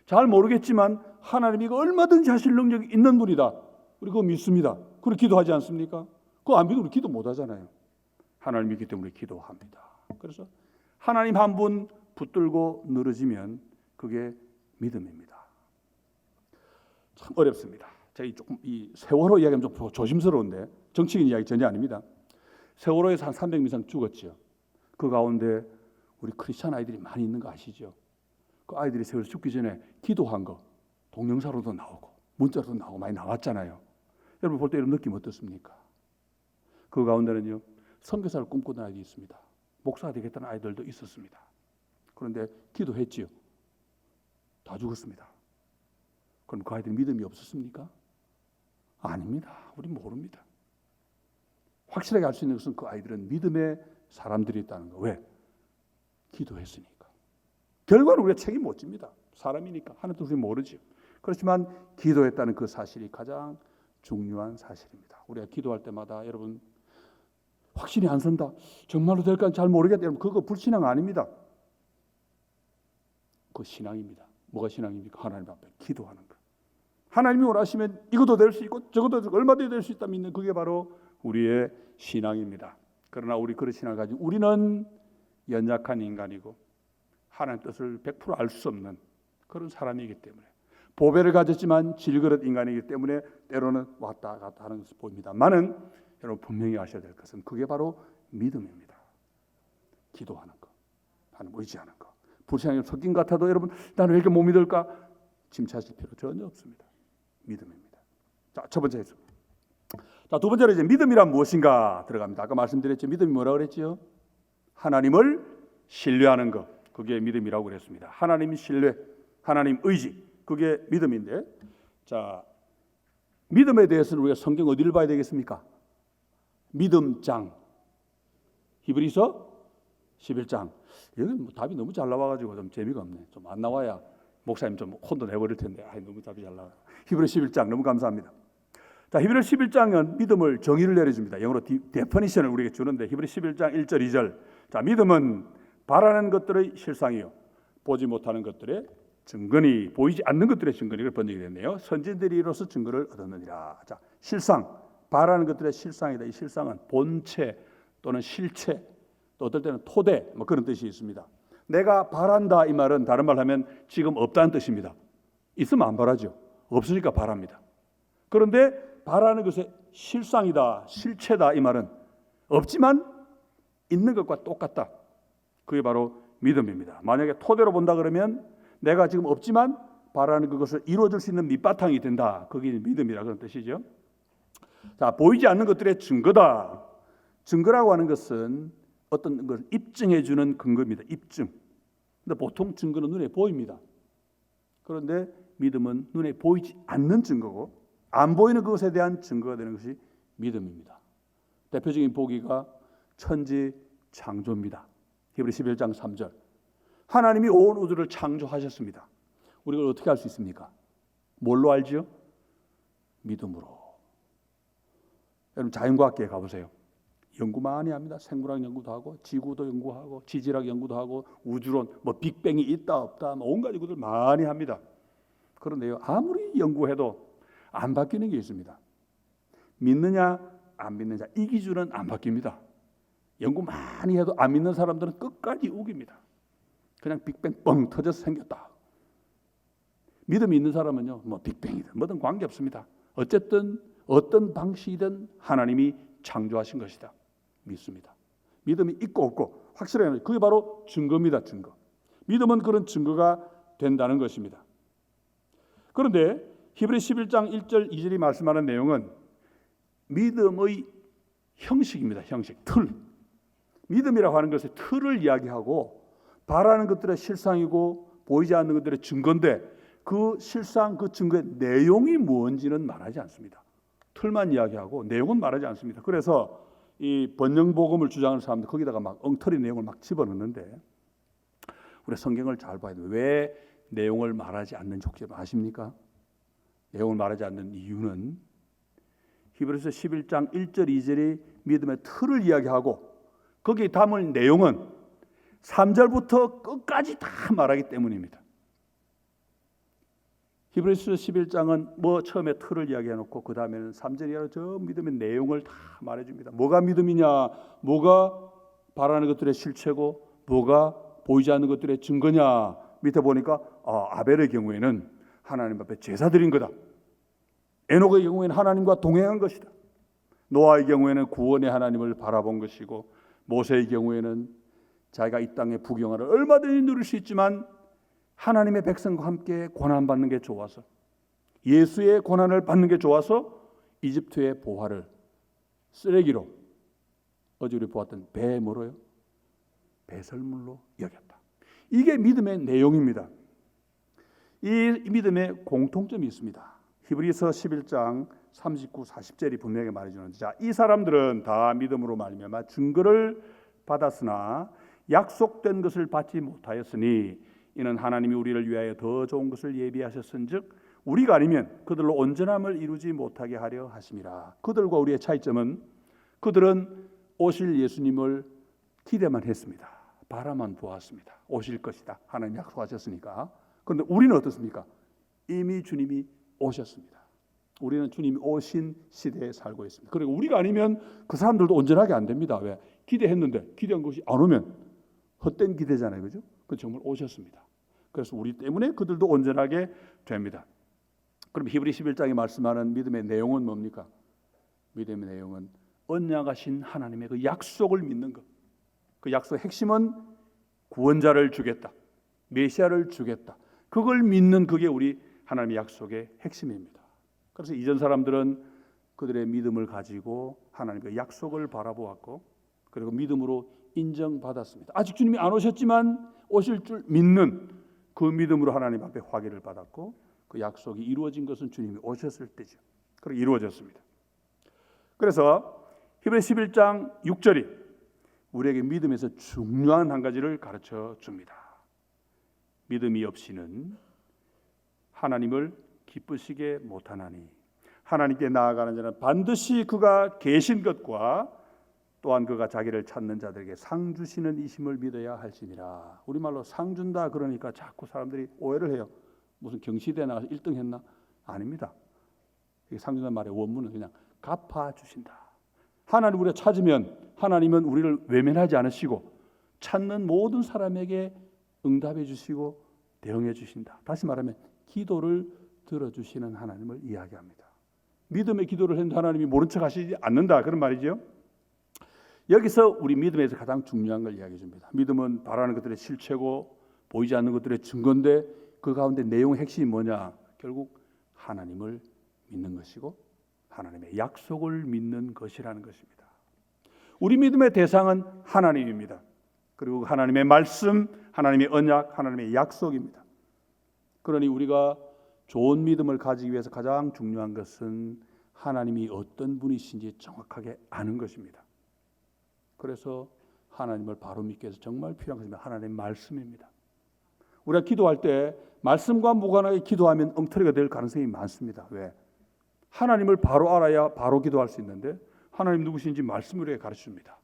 잘 모르겠지만 하나님이 얼마든지 하실 능력이 있는 분이다. 우리 그거 믿습니다. 그리고 기도하지 않습니까? 그거 안 믿으면 우리 기도 못 하잖아요. 하나님 믿기 때문에 기도합니다. 그래서 하나님 한 분 붙들고 늘어지면 그게 믿음입니다. 참 어렵습니다. 제가 조금 이 세월호 이야기하면 좀 조심스러운데 정치적인 이야기 전혀 아닙니다. 세월호에서 한 300명 이상 죽었죠. 그 가운데 우리 크리스찬 아이들이 많이 있는 거 아시죠? 그 아이들이 세월호 죽기 전에 기도한 거 동영상으로도 나오고 문자로도 나오고 많이 나왔잖아요. 여러분 볼 때 이런 느낌 어떻습니까? 그 가운데는요 선교사를 꿈꾸는 아이들이 있습니다. 목사가 되겠다는 아이들도 있었습니다. 그런데 기도했지요. 다 죽었습니다. 그럼 그 아이들 믿음이 없었습니까? 아닙니다. 우리 모릅니다. 확실하게 알 수 있는 것은 그 아이들은 믿음의 사람들이 있다는 거. 왜? 기도했으니까. 결과는 우리가 책임 못 집니다. 사람이니까. 하나도 우리 모르죠. 그렇지만 기도했다는 그 사실이 가장 중요한 사실입니다. 우리가 기도할 때마다 여러분 확신이 안 선다. 정말로 될까 잘 모르겠다. 여러분 그거 불신앙 아닙니다. 그 신앙입니다. 뭐가 신앙입니까? 하나님 앞에 기도하는 것. 하나님이 원하시면 이것도 될 수 있고 저것도 얼마든지 될 수 있다 믿는 그게 바로 우리의 신앙입니다. 그러나 우리 그런 신앙을 가지고 우리는 연약한 인간이고 하나님 뜻을 100% 알 수 없는 그런 사람이기 때문에 보배를 가졌지만 질그릇 인간이기 때문에 때로는 왔다 갔다 하는 것을 보입니다만은 여러분 분명히 아셔야 될 것은 그게 바로 믿음입니다. 기도하는 것, 하나님 의지하는 것. 불신앙이 섞인 것 같아도 여러분 나는 왜 이렇게 못 믿을까? 짐차실 필요 전혀 없습니다. 믿음입니다. 자, 첫 번째 해석. 자, 두 번째로 이제 믿음이란 무엇인가 들어갑니다. 아까 말씀드렸죠. 믿음이 뭐라고 그랬지요? 하나님을 신뢰하는 것. 그게 믿음이라고 그랬습니다. 하나님 신뢰, 하나님 의지. 그게 믿음인데. 자, 믿음에 대해서는 우리가 성경 어디를 봐야 되겠습니까? 믿음장. 히브리서 11장. 여기 뭐 답이 너무 잘 나와가지고 좀 재미가 없네. 좀 안 나와야 목사님 좀 혼돈 해버릴 텐데. 너무 답이 잘 나와요. 히브리 11장 너무 감사합니다. 자, 히브리 11장은 믿음을 정의를 내려줍니다. 영어로 데퍼니션을 우리에게 주는데 히브리 11장 1절 2절. 자, 믿음은 바라는 것들의 실상이요 보지 못하는 것들의 증거니 보이지 않는 것들의 증거니 번역이 됐네요. 선진들이 이로써 증거를 얻었느니라. 자, 실상 바라는 것들의 실상이다. 이 실상은 본체 또는 실체 또 어떨 때는 토대 뭐 그런 뜻이 있습니다. 내가 바란다 이 말은 다른 말로 하면 지금 없다는 뜻입니다. 있으면 안 바라죠. 없으니까 바랍니다. 그런데 바라는 것의 실상이다, 실체다 이 말은 없지만 있는 것과 똑같다. 그게 바로 믿음입니다. 만약에 토대로 본다 그러면 내가 지금 없지만 바라는 그것을 이루어줄 수 있는 밑바탕이 된다. 그게 믿음이라 그런 뜻이죠. 자, 보이지 않는 것들의 증거다. 증거라고 하는 것은 어떤 걸 입증해 주는 근거입니다. 입증. 근데 보통 증거는 눈에 보입니다. 그런데 믿음은 눈에 보이지 않는 증거고 안 보이는 그것에 대한 증거가 되는 것이 믿음입니다. 대표적인 보기가 천지 창조입니다. 히브리 11장 3절. 하나님이 온 우주를 창조하셨습니다. 우리가 어떻게 알 수 있습니까? 뭘로 알지요? 믿음으로. 여러분 자연과학계에 가보세요. 연구 많이 합니다. 생물학 연구도 하고 지구도 연구하고 지질학 연구도 하고 우주론 뭐 빅뱅이 있다 없다 뭐 온갖 연구들 많이 합니다. 그런데요 아무리 연구해도 안 바뀌는 게 있습니다. 믿느냐 안 믿느냐 이 기준은 안 바뀝니다. 연구 많이 해도 안 믿는 사람들은 끝까지 우깁니다. 그냥 빅뱅 뻥 터져서 생겼다. 믿음이 있는 사람은요 뭐 빅뱅이든 뭐든 관계없습니다. 어쨌든 어떤 방식이든 하나님이 창조하신 것이다. 믿습니다. 믿음이 있고 없고 확실해요. 그게 바로 증거입니다. 증거. 믿음은 그런 증거가 된다는 것입니다. 그런데 히브리 11장 1절 2절이 말씀하는 내용은 믿음의 형식입니다. 형식, 틀. 믿음이라고 하는 것의 틀을 이야기하고 바라는 것들의 실상이고 보이지 않는 것들의 증거인데 그 실상, 그 증거의 내용이 뭔지는 말하지 않습니다. 틀만 이야기하고 내용은 말하지 않습니다. 그래서 이 번영복음을 주장하는 사람들 거기다가 막 엉터리 내용을 막 집어넣는데 우리 성경을 잘 봐야 돼요. 왜 내용을 말하지 않는지 혹시 아십니까? 내용을 말하지 않는 이유는 히브리서 11장 1절 2절이 믿음의 틀을 이야기하고 거기에 담을 내용은 3절부터 끝까지 다 말하기 때문입니다. 히브리서 11장은 뭐 처음에 틀을 이야기해놓고 그 다음에는 3절 이하로 저 믿음의 내용을 다 말해줍니다. 뭐가 믿음이냐, 뭐가 바라는 것들의 실체고 뭐가 보이지 않는 것들의 증거냐. 밑에 보니까 아벨의 경우에는 하나님 앞에 제사 드린 거다. 에녹의 경우에는 하나님과 동행한 것이다. 노아의 경우에는 구원의 하나님을 바라본 것이고 모세의 경우에는 자기가 이 땅의 부경화를 얼마든지 누릴 수 있지만 하나님의 백성과 함께 고난받는 게 좋아서 예수의 고난을 받는 게 좋아서 이집트의 보화를 쓰레기로 어제 우리 보았던 배물로요 배설물로 여겼다. 이게 믿음의 내용입니다. 이 믿음의 공통점이 있습니다. 히브리서 11장 39, 40절이 분명히 말해주는데 자, 이 사람들은 다 믿음으로 말미암아 증거를 받았으나 약속된 것을 받지 못하였으니 이는 하나님이 우리를 위하여 더 좋은 것을 예비하셨은즉 우리가 아니면 그들로 온전함을 이루지 못하게 하려 하심이라. 그들과 우리의 차이점은 그들은 오실 예수님을 기대만 했습니다. 바라만 보았습니다. 오실 것이다. 하나님 약속하셨으니까. 그런데 우리는 어떻습니까? 이미 주님이 오셨습니다. 우리는 주님이 오신 시대에 살고 있습니다. 그리고 우리가 아니면 그 사람들도 온전하게 안 됩니다. 왜? 기대했는데 기대한 것이 안 오면 헛된 기대잖아요. 그죠? 그 정말 오셨습니다. 그래서 우리 때문에 그들도 온전하게 됩니다. 그럼 히브리 11장에 말씀하는 믿음의 내용은 뭡니까? 믿음의 내용은 언약하신 하나님의 그 약속을 믿는 것. 그 약속의 핵심은 구원자를 주겠다. 메시아를 주겠다. 그걸 믿는 그게 우리 하나님의 약속의 핵심입니다. 그래서 이전 사람들은 그들의 믿음을 가지고 하나님의 약속을 바라보았고 그리고 믿음으로 인정받았습니다. 아직 주님이 안 오셨지만 오실 줄 믿는 그 믿음으로 하나님 앞에 화기를 받았고 그 약속이 이루어진 것은 주님이 오셨을 때죠. 그리고 이루어졌습니다. 그래서 히브리 11장 6절이 우리에게 믿음에서 중요한 한 가지를 가르쳐 줍니다. 믿음이 없이는 하나님을 기쁘시게 못하나니 하나님께 나아가는 자는 반드시 그가 계신 것과 또한 그가 자기를 찾는 자들에게 상 주시는 이심을 믿어야 할지니라. 우리말로 상 준다 그러니까 자꾸 사람들이 오해를 해요. 무슨 경시대에 나가서 1등 했나? 아닙니다. 상 준다는 말의 원문은 그냥 갚아주신다. 하나님 우리가 찾으면 하나님은 우리를 외면하지 않으시고 찾는 모든 사람에게 응답해 주시고 대응해 주신다. 다시 말하면 기도를 들어주시는 하나님을 이야기합니다. 믿음의 기도를 했는데 하나님이 모른 척 하시지 않는다 그런 말이죠. 여기서 우리 믿음에서 가장 중요한 걸 이야기해 줍니다. 믿음은 바라는 것들의 실체고 보이지 않는 것들의 증거인데 그 가운데 내용의 핵심이 뭐냐? 결국 하나님을 믿는 것이고 하나님의 약속을 믿는 것이라는 것입니다. 우리 믿음의 대상은 하나님입니다. 그리고 하나님의 말씀, 하나님의 언약, 하나님의 약속입니다. 그러니 우리가 좋은 믿음을 가지기 위해서 가장 중요한 것은 하나님이 어떤 분이신지 정확하게 아는 것입니다. 그래서 하나님을 바로 믿기 위해서 정말 필요한 것은 하나님의 말씀입니다. 우리가 기도할 때 말씀과 무관하게 기도하면 엉터리가 될 가능성이 많습니다. 왜? 하나님을 바로 알아야 바로 기도할 수 있는데 하나님 누구신지 말씀을 우리에게 가르쳐줍니다.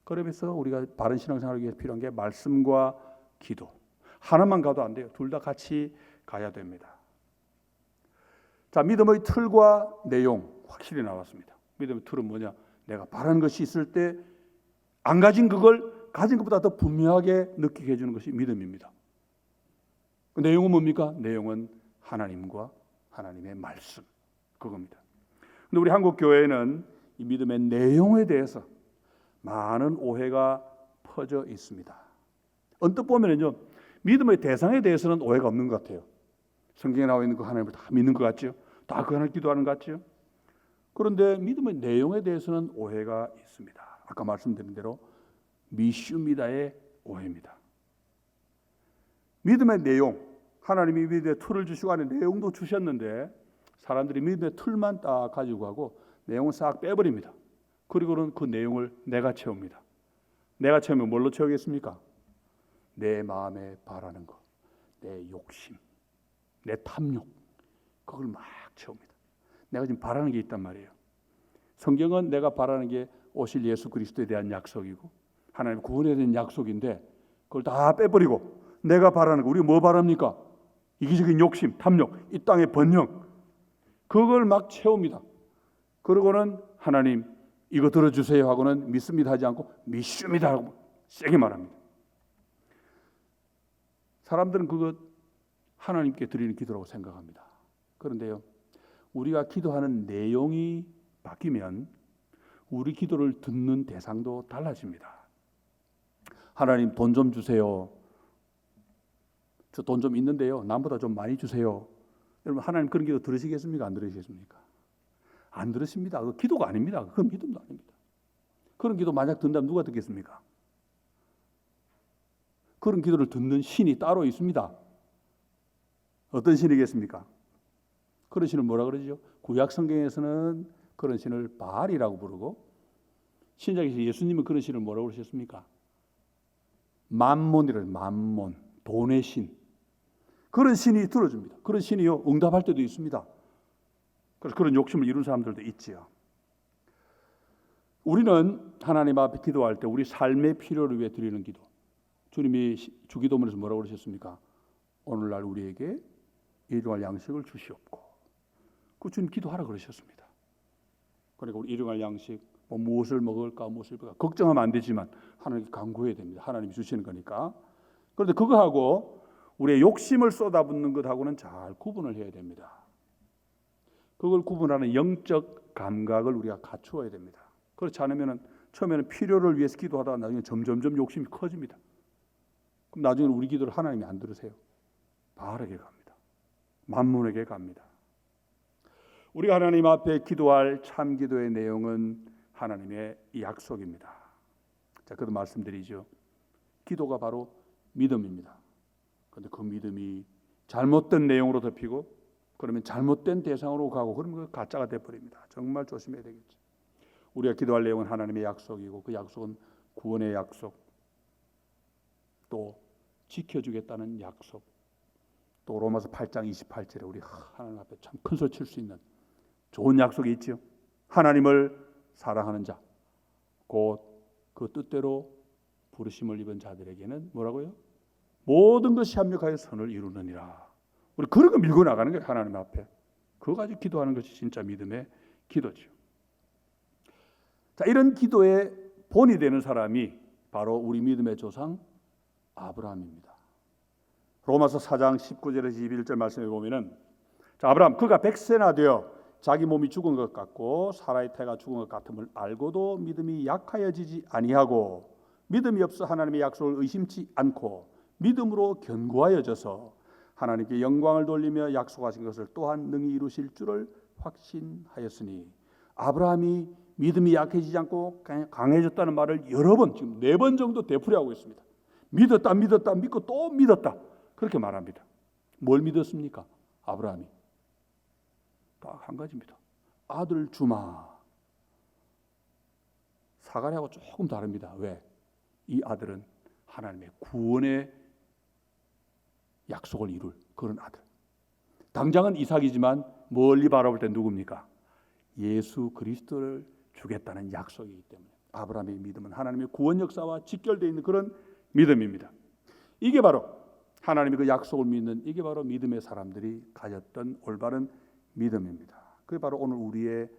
그러면서 우리가 바른 신앙생활을 위해서 필요한 게 말씀과 기도. 하나만 가도 안 돼요. 둘 다 같이 가야 됩니다. 자, 믿음의 틀과 내용 확실히 나왔습니다. 믿음의 틀은 뭐냐? 내가 바라는 것이 있을 때 안 가진 그걸 가진 것보다 더 분명하게 느끼게 해주는 것이 믿음입니다. 그 내용은 뭡니까? 내용은 하나님과 하나님의 말씀 그겁니다. 근데 우리 한국 교회에는 이 믿음의 내용에 대해서 많은 오해가 퍼져 있습니다. 언뜻 보면은요, 믿음의 대상에 대해서는 오해가 없는 것 같아요. 성경에 나와 있는 그 하나님을 다 믿는 것 같죠? 다 그 하나님 기도하는 것 같죠? 그런데 믿음의 내용에 대해서는 오해가 있습니다. 아까 말씀드린 대로 미슈미다의 오해입니다. 믿음의 내용, 하나님이 믿음의 틀을 주시고 안에 내용도 주셨는데 사람들이 믿음의 틀만 딱 가지고 가고 내용을 싹 빼버립니다. 그리고는 그 내용을 내가 채웁니다. 내가 채우면 뭘로 채우겠습니까? 내 마음에 바라는 것, 내 욕심, 내 탐욕, 그걸 막 채웁니다. 내가 지금 바라는 게 있단 말이에요. 성경은 내가 바라는 게 오실 예수 그리스도에 대한 약속이고 하나님 구원에 대한 약속인데 그걸 다 빼버리고 내가 바라는 거, 우리가 뭐 바랍니까? 이기적인 욕심, 탐욕, 이 땅의 번영, 그걸 막 채웁니다. 그러고는 하나님 이거 들어주세요 하고는 믿습니다 하지 않고 믿습니다 하고 세게 말합니다. 사람들은 그것 하나님께 드리는 기도라고 생각합니다. 그런데요, 우리가 기도하는 내용이 바뀌면 우리 기도를 듣는 대상도 달라집니다. 하나님 돈 좀 주세요. 저 돈 좀 있는데요, 남보다 좀 많이 주세요. 여러분, 하나님 그런 기도 들으시겠습니까? 안 들으시겠습니까? 안 들으십니다. 그거 기도가 아닙니다. 그건 믿음도 아닙니다. 그런 기도 만약 듣는다면 누가 듣겠습니까? 그런 기도를 듣는 신이 따로 있습니다. 어떤 신이겠습니까? 그런 신을 뭐라 그러죠? 구약 성경에서는 그런 신을 바알이라고 부르고 신약에서 예수님은 그런 신을 뭐라고 그러셨습니까? 맘몬이라고, 맘몬, 돈의 신. 그런 신이 들어줍니다. 그런 신이요, 응답할 때도 있습니다. 그래서 그런 욕심을 이룬 사람들도 있지요. 우리는 하나님 앞에 기도할 때 우리 삶의 필요를 위해 드리는 기도. 주님이 주기도문에서 뭐라고 그러셨습니까? 오늘날 우리에게 일용할 양식을 주시옵고. 그 주님 기도하라 그러셨습니다. 그러니까 우리 일용할 양식, 무엇을 먹을까, 무엇을 먹을까 걱정하면 안 되지만 하나님께 간구해야 됩니다. 하나님이 주시는 거니까. 그런데 그거하고 우리의 욕심을 쏟아붓는 것하고는 잘 구분을 해야 됩니다. 그걸 구분하는 영적 감각을 우리가 갖추어야 됩니다. 그렇지 않으면 처음에는 필요를 위해서 기도하다가 나중에 점점점 욕심이 커집니다. 그럼 나중에는 우리 기도를 하나님이 안 들으세요. 바알에게 갑니다. 만몬에게 갑니다. 우리가 하나님 앞에 기도할 참 기도의 내용은 하나님의 약속입니다. 자, 그도 말씀드리죠. 기도가 바로 믿음입니다. 그런데 그 믿음이 잘못된 내용으로 덮이고 그러면 잘못된 대상으로 가고 그러면 그 가짜가 돼버립니다. 정말 조심해야 되겠죠. 우리가 기도할 내용은 하나님의 약속이고 그 약속은 구원의 약속, 또 지켜주겠다는 약속, 또 로마서 8장 28절에 우리 하나님 앞에 참 큰 소리 칠 수 있는 좋은 약속이 있죠. 하나님을 사랑하는 자, 곧 그 뜻대로 부르심을 입은 자들에게는 뭐라고요? 모든 것이 합력하여 선을 이루느니라. 우리 그런 거 밀고 나가는 거예요. 하나님 앞에 그거 가지고 기도하는 것이 진짜 믿음의 기도죠. 자, 이런 기도의 본이 되는 사람이 바로 우리 믿음의 조상 아브라함입니다. 로마서 4장 19절에서 21절 말씀에 보면은, 자, 아브라함 그가 100세나 되어 자기 몸이 죽은 것 같고 사라의 태가 죽은 것 같음을 알고도 믿음이 약하여지지 아니하고 믿음이 없어 하나님의 약속을 의심치 않고 믿음으로 견고하여져서 하나님께 영광을 돌리며 약속하신 것을 또한 능히 이루실 줄을 확신하였으니, 아브라함이 믿음이 약해지지 않고 강해졌다는 말을 여러 번, 지금 4번 정도 되풀이하고 있습니다. 믿었다, 믿었다, 믿고 또 믿었다, 그렇게 말합니다. 뭘 믿었습니까? 아브라함이 딱 한 가지입니다. 아들 주마. 사가랴하고 조금 다릅니다. 왜? 이 아들은 하나님의 구원의 약속을 이룰 그런 아들. 당장은 이삭이지만 멀리 바라볼 때 누굽니까? 예수 그리스도를 주겠다는 약속이기 때문에 아브라함의 믿음은 하나님의 구원 역사와 직결되어 있는 그런 믿음입니다. 이게 바로 하나님의 그 약속을 믿는, 이게 바로 믿음의 사람들이 가졌던 올바른 믿음입니다. 그게 바로 오늘 우리의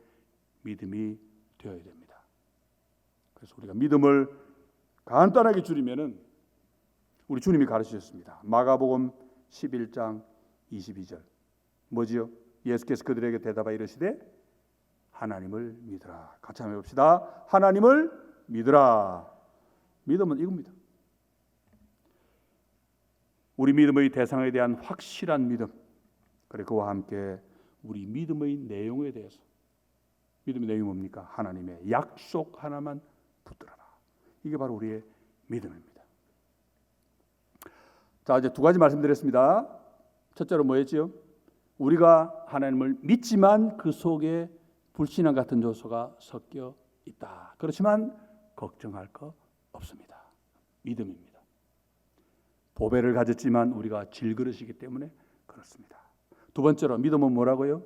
믿음이 되어야 됩니다. 그래서 우리가 믿음을 간단하게 줄이면은 우리 주님이 가르치셨습니다. 마가복음 11장 22절 뭐지요? 예수께서 그들에게 대답하여 이르시되 하나님을 믿으라. 같이 한번 해봅시다. 하나님을 믿으라. 믿음은 이겁니다. 우리 믿음의 대상에 대한 확실한 믿음, 그리고 그와 함께 우리 믿음의 내용에 대해서, 믿음의 내용이 뭡니까? 하나님의 약속 하나만 붙들어라. 이게 바로 우리의 믿음입니다. 자, 이제 두 가지 말씀드렸습니다. 첫째로 뭐였지요? 우리가 하나님을 믿지만 그 속에 불신앙 같은 요소가 섞여 있다. 그렇지만 걱정할 거 없습니다. 믿음입니다. 보배를 가졌지만 우리가 질그릇이기 때문에 그렇습니다. 두 번째로 믿음은 뭐라고요?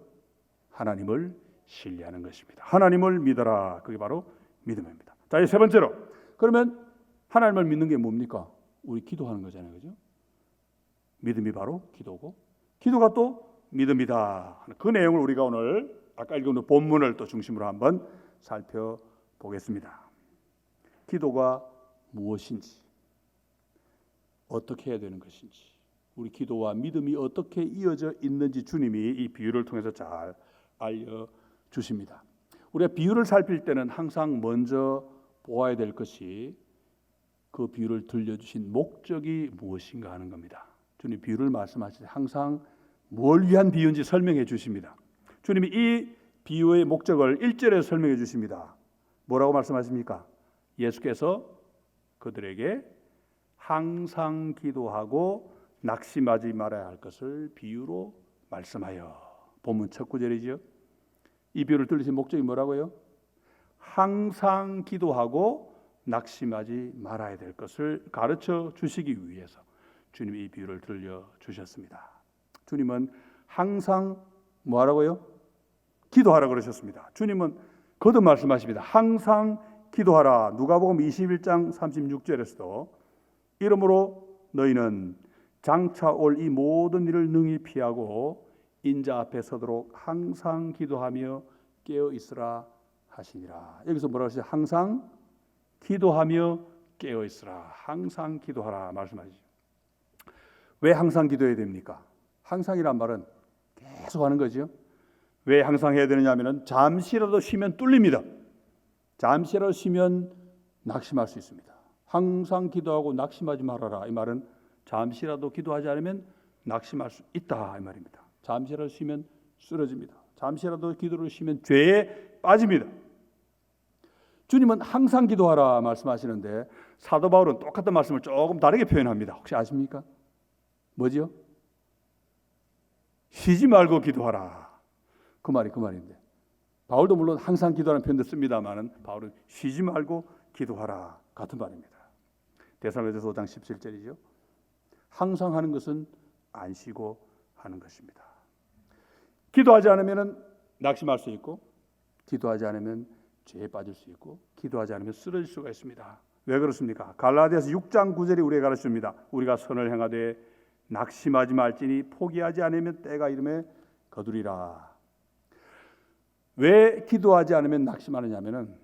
하나님을 신뢰하는 것입니다. 하나님을 믿어라. 그게 바로 믿음입니다. 자, 이제 세 번째로, 그러면 하나님을 믿는 게 뭡니까? 우리 기도하는 거잖아요, 그죠? 믿음이 바로 기도고, 기도가 또 믿음이다. 그 내용을 우리가 오늘 아까 읽은 본문을 또 중심으로 한번 살펴보겠습니다. 기도가 무엇인지, 어떻게 해야 되는 것인지, 우리 기도와 믿음이 어떻게 이어져 있는지 주님이 이 비유를 통해서 잘 알려주십니다. 우리가 비유를 살필 때는 항상 먼저 보아야 될 것이 그 비유를 들려주신 목적이 무엇인가 하는 겁니다. 주님 비유를 말씀하실 때 항상 뭘 위한 비유인지 설명해 주십니다. 주님이 이 비유의 목적을 1절에 설명해 주십니다. 뭐라고 말씀하십니까? 예수께서 그들에게 항상 기도하고 낙심하지 말아야 할 것을 비유로 말씀하여. 본문 첫 구절이죠. 이 비유를 들으신 목적이 뭐라고요? 항상 기도하고 낙심하지 말아야 될 것을 가르쳐 주시기 위해서 주님이 이 비유를 들려주셨습니다. 주님은 항상 뭐하라고요? 기도하라 그러셨습니다. 주님은 거듭 말씀하십니다. 항상 기도하라. 누가복음 21장 36절에서도 이러므로 너희는 장차 올 이 모든 일을 능히 피하고 인자 앞에 서도록 항상 기도하며 깨어 있으라 하시니라. 여기서 뭐라고 하시죠? 항상 기도하며 깨어 있으라. 항상 기도하라 말씀하시죠. 왜 항상 기도해야 됩니까? 항상이란 말은 계속 하는 거죠. 왜 항상 해야 되느냐 하면 잠시라도 쉬면 뚫립니다. 잠시라도 쉬면 낙심할 수 있습니다. 항상 기도하고 낙심하지 말아라. 이 말은 잠시라도 기도하지 않으면 낙심할 수 있다 이 말입니다. 잠시라도 쉬면 쓰러집니다. 잠시라도 기도를 쉬면 죄에 빠집니다. 주님은 항상 기도하라 말씀하시는데 사도 바울은 똑같은 말씀을 조금 다르게 표현합니다. 혹시 아십니까? 뭐지요? 쉬지 말고 기도하라. 그 말인데 바울도 물론 항상 기도하는 표현도 씁니다만 바울은 쉬지 말고 기도하라 같은 말입니다. 데살로니가서 5장 17절이죠. 항상 하는 것은 안 쉬고 하는 것입니다. 기도하지 않으면 낙심할 수 있고, 기도하지 않으면 죄에 빠질 수 있고, 기도하지 않으면 쓰러질 수가 있습니다. 왜 그렇습니까? 갈라디아서 6장 9절이 우리에게 가르칩니다. 우리가 선을 행하되 낙심하지 말지니 포기하지 않으면 때가 이름에 거두리라. 왜 기도하지 않으면 낙심하느냐 하면은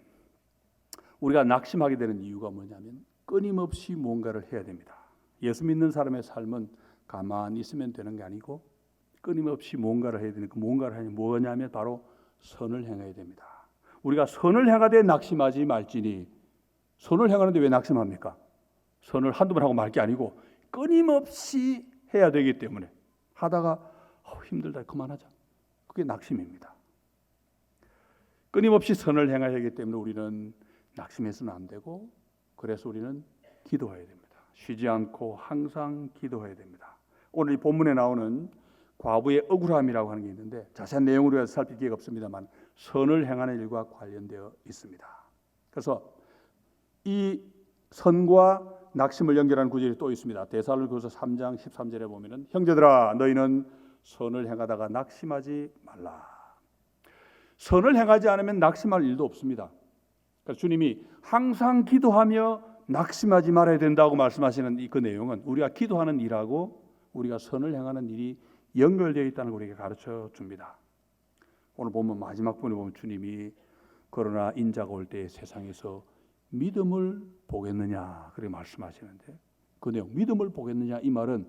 우리가 낙심하게 되는 이유가 뭐냐면 끊임없이 뭔가를 해야 됩니다. 예수 믿는 사람의 삶은 가만히 있으면 되는 게 아니고 끊임없이 뭔가를 해야 되니까 뭔가를 하냐 뭐냐면 바로 선을 행해야 됩니다. 우리가 선을 행하되 낙심하지 말지니 선을 행하는데 왜 낙심합니까? 선을 한두 번 하고 말 게 아니고 끊임없이 해야 되기 때문에 하다가 힘들다 그만하자. 그게 낙심입니다. 끊임없이 선을 행해야 하기 때문에 우리는 낙심해서는 안 되고 그래서 우리는 기도해야 됩니다. 쉬지 않고 항상 기도해야 됩니다. 오늘 이 본문에 나오는 과부의 억울함이라고 하는 게 있는데 자세한 내용으로 살필 기회가 없습니다만 선을 행하는 일과 관련되어 있습니다. 그래서 이 선과 낙심을 연결하는 구절이 또 있습니다. 데살로니가서 3장 13절에 보면은 형제들아 너희는 선을 행하다가 낙심하지 말라. 선을 행하지 않으면 낙심할 일도 없습니다. 그러니까 주님이 항상 기도하며 낙심하지 말아야 된다고 말씀하시는 그 내용은 우리가 기도하는 일하고 우리가 선을 행하는 일이 연결되어 있다는 걸 우리에게 가르쳐 줍니다. 오늘 보면 마지막 부분에 보면 주님이 그러나 인자가 올 때 세상에서 믿음을 보겠느냐 그렇게 말씀하시는데 그 내용 믿음을 보겠느냐 이 말은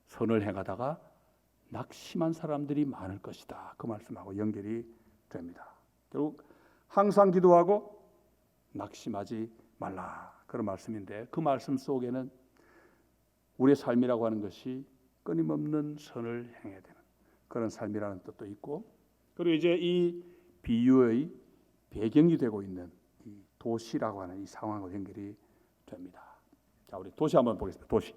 선을 행하다가 낙심한 사람들이 많을 것이다 그 말씀하고 연결이 됩니다. 결국 항상 기도하고 낙심하지 말라 그런 말씀인데 그 말씀 속에는 우리의 삶이라고 하는 것이 끊임없는 선을 행해야 되는 그런 삶이라는 뜻도 있고 그리고 이제 이 비유의 배경이 되고 있는 이 도시라고 하는 이 상황과 연결이 됩니다. 자, 우리 도시 한번 보겠습니다. 도시.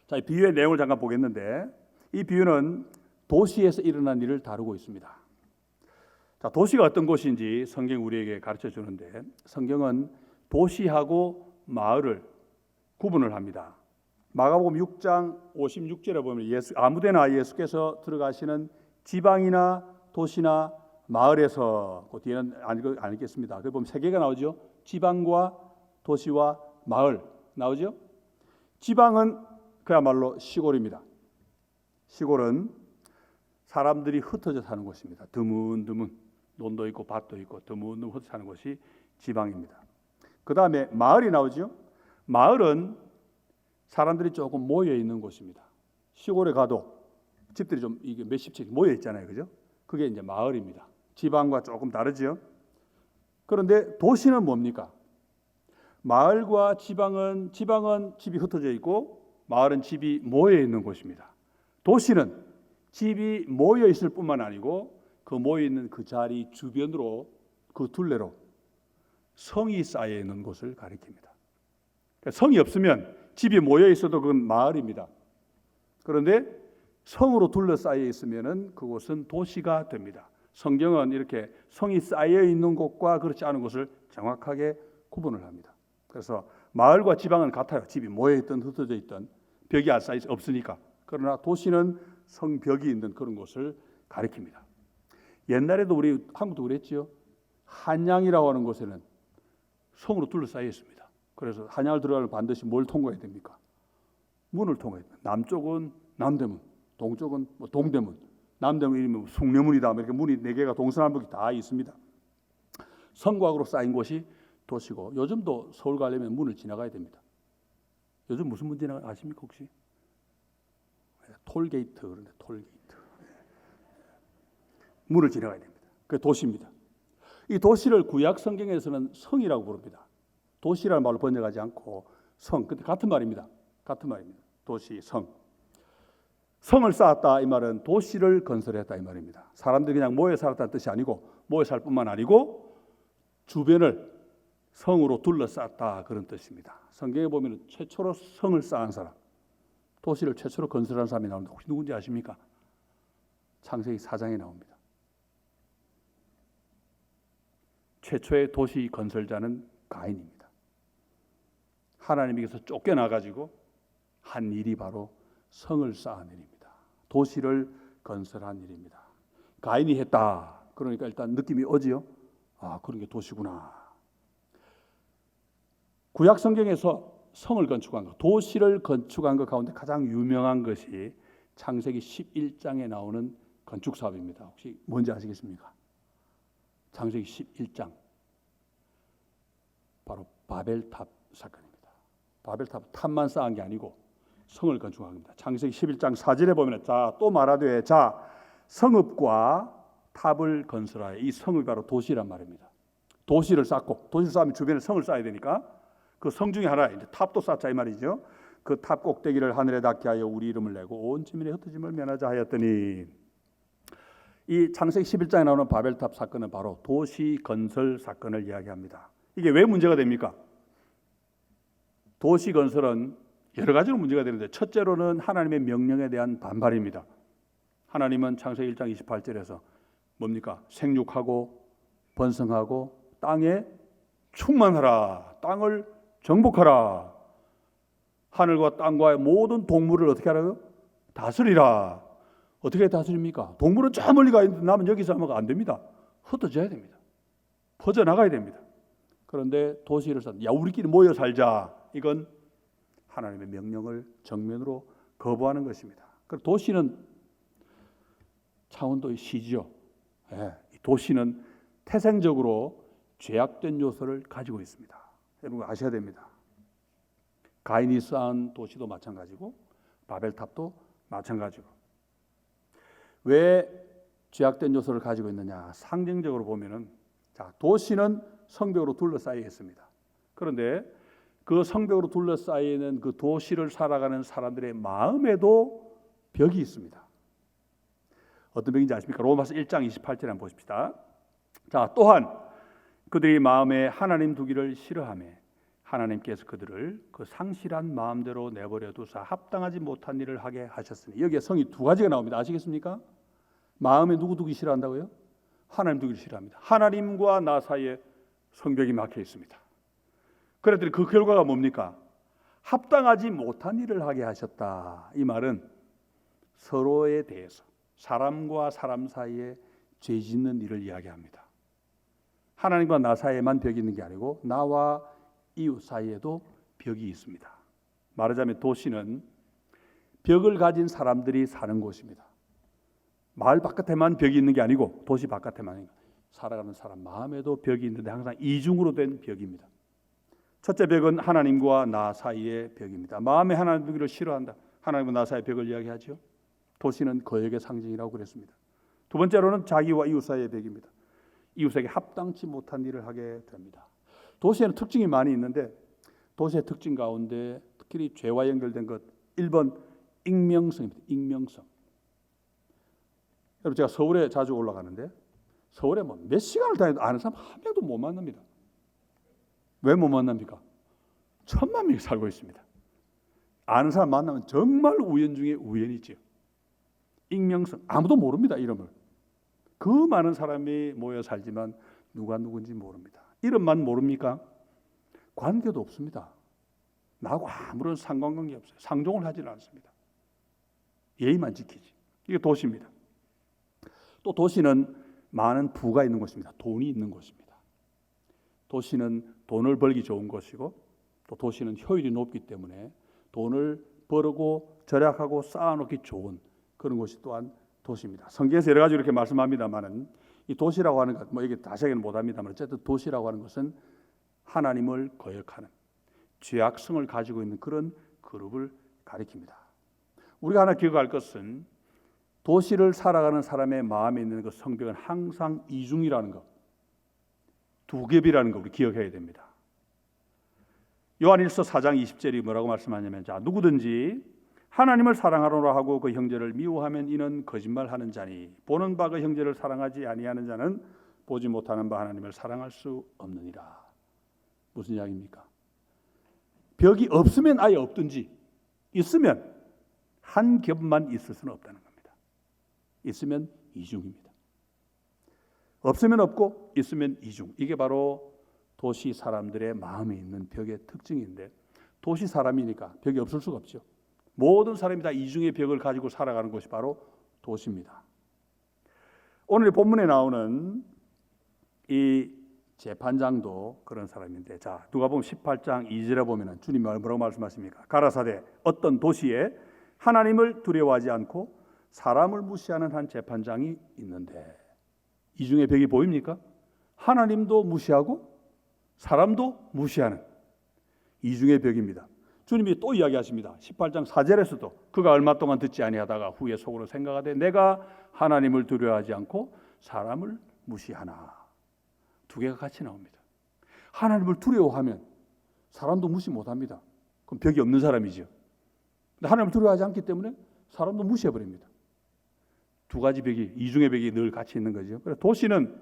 자, 이 비유의 내용을 잠깐 보겠는데 이 비유는 도시에서 일어난 일을 다루고 있습니다. 자, 도시가 어떤 곳인지 성경 우리에게 가르쳐 주는데 성경은 도시하고 마을을 구분을 합니다. 마가복음 6장 56절에 보면 아무데나 예수께서 들어가시는 지방이나 도시나 마을에서 그 뒤에는 안 읽겠습니다. 그 보면 세 개가 나오죠. 지방과 도시와 마을 나오죠. 지방은 그야말로 시골입니다. 시골은 사람들이 흩어져 사는 곳입니다. 드문드문 논도 있고 밭도 있고 드문드문 흩어져 사는 곳이 지방입니다. 그 다음에 마을이 나오죠. 마을은 사람들이 조금 모여 있는 곳입니다. 시골에 가도 집들이 좀 이게 몇십 채 모여 있잖아요, 그죠? 그게 이제 마을입니다. 지방과 조금 다르죠. 그런데 도시는 뭡니까? 마을과 지방은 집이 흩어져 있고 마을은 집이 모여 있는 곳입니다. 도시는 집이 모여 있을 뿐만 아니고 그 모여 있는 그 자리 주변으로 그 둘레로 성이 쌓여 있는 곳을 가리킵니다. 그러니까 성이 없으면 집이 모여 있어도 그건 마을입니다. 그런데 성으로 둘러싸여 있으면은 그곳은 도시가 됩니다. 성경은 이렇게 성이 쌓여 있는 곳과 그렇지 않은 곳을 정확하게 구분을 합니다. 그래서 마을과 지방은 같아요. 집이 모여 있든 흩어져 있든 벽이 안 쌓여 없으니까. 그러나 도시는 성벽이 있는 그런 곳을 가리킵니다. 옛날에도 우리 한국도 그랬지요. 한양이라고 하는 곳에는 성으로 둘러싸여 있습니다. 그래서 한양을 들어가면 반드시 뭘 통과해야 됩니까? 문을 통과해야 됩니다. 남쪽은 남대문, 동쪽은 뭐 동대문, 남대문 이름은 숭례문이다. 이렇게 문이 4개가 동서남북이 다 있습니다. 성곽으로 쌓인 곳이 도시고 요즘도 서울 가려면 문을 지나가야 됩니다. 요즘 무슨 문 지나가 아십니까 혹시? 톨게이트 그런데 톨게이트 문을 지나가야 됩니다. 그게 도시입니다. 이 도시를 구약 성경에서는 성이라고 부릅니다. 도시라는 말로 번역하지 않고 성, 근데 같은 말입니다. 같은 말입니다. 도시, 성. 성을 쌓았다 이 말은 도시를 건설했다 이 말입니다. 사람들이 그냥 모여 살았다는 뜻이 아니고 모여 살 뿐만 아니고 주변을 성으로 둘러쌌다 그런 뜻입니다. 성경에 보면 최초로 성을 쌓은 사람, 도시를 최초로 건설한 사람이 나오는데 혹시 누군지 아십니까? 창세기 4장에 나옵니다. 최초의 도시 건설자는 가인입니다. 하나님께서 쫓겨나가지고 한 일이 바로 성을 쌓은 일입니다. 도시를 건설한 일입니다. 가인이 했다. 그러니까 일단 느낌이 오지요. 아, 그런 게 도시구나. 구약 성경에서 성을 건축한 것, 도시를 건축한 것 가운데 가장 유명한 것이 창세기 11장에 나오는 건축 사업입니다. 혹시 뭔지 아시겠습니까? 창세기 11장. 바로 바벨탑 사건입니다. 바벨탑 탑만 쌓은 게 아니고 성을 건축한 겁니다. 창세기 11장 4절에 보면 자, 또 말하되 자, 성읍과 탑을 건설하여 이 성읍이 바로 도시란 말입니다. 도시를 쌓고 도시를 쌓으면 주변에 성을 쌓아야 되니까 그 성 중에 하나 이제 탑도 쌓자 이 말이죠. 그 탑 꼭대기를 하늘에 닿게 하여 우리 이름을 내고 온 지면에 흩어짐을 면하자 하였더니 이 창세기 11장에 나오는 바벨탑 사건은 바로 도시 건설 사건을 이야기합니다. 이게 왜 문제가 됩니까? 도시 건설은 여러 가지로 문제가 되는데 첫째로는 하나님의 명령에 대한 반발입니다. 하나님은 창세기 1장 28절에서 뭡니까? 생육하고 번성하고 땅에 충만하라. 땅을 정복하라. 하늘과 땅과의 모든 동물을 어떻게 하라고요? 다스리라. 어떻게 다스립니까? 동물은 저 멀리 가 있는데 남은 여기서 하면 안 됩니다. 흩어져야 됩니다. 퍼져나가야 됩니다. 그런데 도시를 야 우리끼리 모여 살자. 이건 하나님의 명령을 정면으로 거부하는 것입니다. 그 도시는 창원도의 시죠. 도시는 태생적으로 죄악된 요소를 가지고 있습니다. 여러분 아셔야 됩니다. 가인이 쌓은 도시도 마찬가지고 바벨탑도 마찬가지고. 왜 죄악된 요소를 가지고 있느냐? 상징적으로 보면은 자, 도시는 성벽으로 둘러싸여 있습니다. 그런데 그 성벽으로 둘러싸이는 그 도시를 살아가는 사람들의 마음에도 벽이 있습니다. 어떤 벽인지 아십니까? 로마서 1장 28절에 한번 보십시다. 자, 또한 그들이 마음에 하나님 두기를 싫어하며 하나님께서 그들을 그 상실한 마음대로 내버려 두사 합당하지 못한 일을 하게 하셨으니. 여기에 성이 두 가지가 나옵니다. 아시겠습니까? 마음에 누구 두기 싫어한다고요? 하나님 두기를 싫어합니다. 하나님과 나 사이에 성벽이 막혀 있습니다. 그랬더니 그 결과가 뭡니까? 합당하지 못한 일을 하게 하셨다. 이 말은 서로에 대해서 사람과 사람 사이에 죄 짓는 일을 이야기합니다. 하나님과 나 사이에만 벽이 있는 게 아니고 나와 이웃 사이에도 벽이 있습니다. 말하자면 도시는 벽을 가진 사람들이 사는 곳입니다. 마을 바깥에만 벽이 있는 게 아니고 도시 바깥에만 살아가는 사람 마음에도 벽이 있는데 항상 이중으로 된 벽입니다. 첫째 벽은 하나님과 나 사이의 벽입니다. 마음에 하나님 두기를 싫어한다. 하나님과 나 사이의 벽을 이야기하죠. 도시는 거역의 상징이라고 그랬습니다. 두 번째로는 자기와 이웃 사이의 벽입니다. 이웃에게 합당치 못한 일을 하게 됩니다. 도시에는 특징이 많이 있는데 도시의 특징 가운데 특히 죄와 연결된 것 1번 익명성입니다. 익명성. 여러분 제가 서울에 자주 올라가는데 서울에 뭐 몇 시간을 다녀도 아는 사람 한 명도 못 만납니다. 왜 못 만납니까? 1,000만 명이 살고 있습니다. 아는 사람 만나면 정말 우연 중에 우연이죠. 익명성. 아무도 모릅니다. 이름을. 그 많은 사람이 모여 살지만 누가 누군지 모릅니다. 이름만 모릅니까? 관계도 없습니다. 나하고 아무런 상관관계 없어요. 상종을 하지는 않습니다. 예의만 지키지. 이게 도시입니다. 또 도시는 많은 부가 있는 곳입니다. 돈이 있는 곳입니다. 도시는 돈을 벌기 좋은 곳이고 또 도시는 효율이 높기 때문에 돈을 벌고 절약하고 쌓아놓기 좋은 그런 곳이 또한 도시입니다. 성경에서 여러 가지 이렇게 말씀합니다만은 이 도시라고 하는 것, 뭐 이게 다시는 못합니다만 어쨌든 도시라고 하는 것은 하나님을 거역하는 죄악성을 가지고 있는 그런 그룹을 가리킵니다. 우리가 하나 기억할 것은 도시를 살아가는 사람의 마음에 있는 그 성벽은 항상 이중이라는 것, 두 겹이라는 거 우리 기억해야 됩니다. 요한일서 4장 20절이 뭐라고 말씀하냐면 자 누구든지 하나님을 사랑하노라 하고 그 형제를 미워하면 이는 거짓말하는 자니 보는 바 그 형제를 사랑하지 아니하는 자는 보지 못하는 바 하나님을 사랑할 수 없느니라. 무슨 이야기입니까? 벽이 없으면 아예 없든지 있으면 한 겹만 있을 수는 없다는 겁니다. 있으면 이중입니다. 없으면 없고 있으면 이중. 이게 바로 도시 사람들의 마음에 있는 벽의 특징인데 도시 사람이니까 벽이 없을 수가 없죠. 모든 사람이 다 이중의 벽을 가지고 살아가는 것이 바로 도시입니다. 오늘 본문에 나오는 이 재판장도 그런 사람인데 자 누가복음 18장 2절에 보면은 주님이 뭐라고 말씀하십니까? 가라사대 어떤 도시에 하나님을 두려워하지 않고 사람을 무시하는 한 재판장이 있는데 이중의 벽이 보입니까? 하나님도 무시하고 사람도 무시하는 이중의 벽입니다. 주님이 또 이야기하십니다. 18장 4절에서도 그가 얼마 동안 듣지 아니하다가 후에 속으로 생각하되 내가 하나님을 두려워하지 않고 사람을 무시하나. 두 개가 같이 나옵니다. 하나님을 두려워하면 사람도 무시 못합니다. 그럼 벽이 없는 사람이죠. 근데 하나님을 두려워하지 않기 때문에 사람도 무시해버립니다. 두 가지 벽이 이중의 벽이 늘 같이 있는 거죠. 그래서 도시는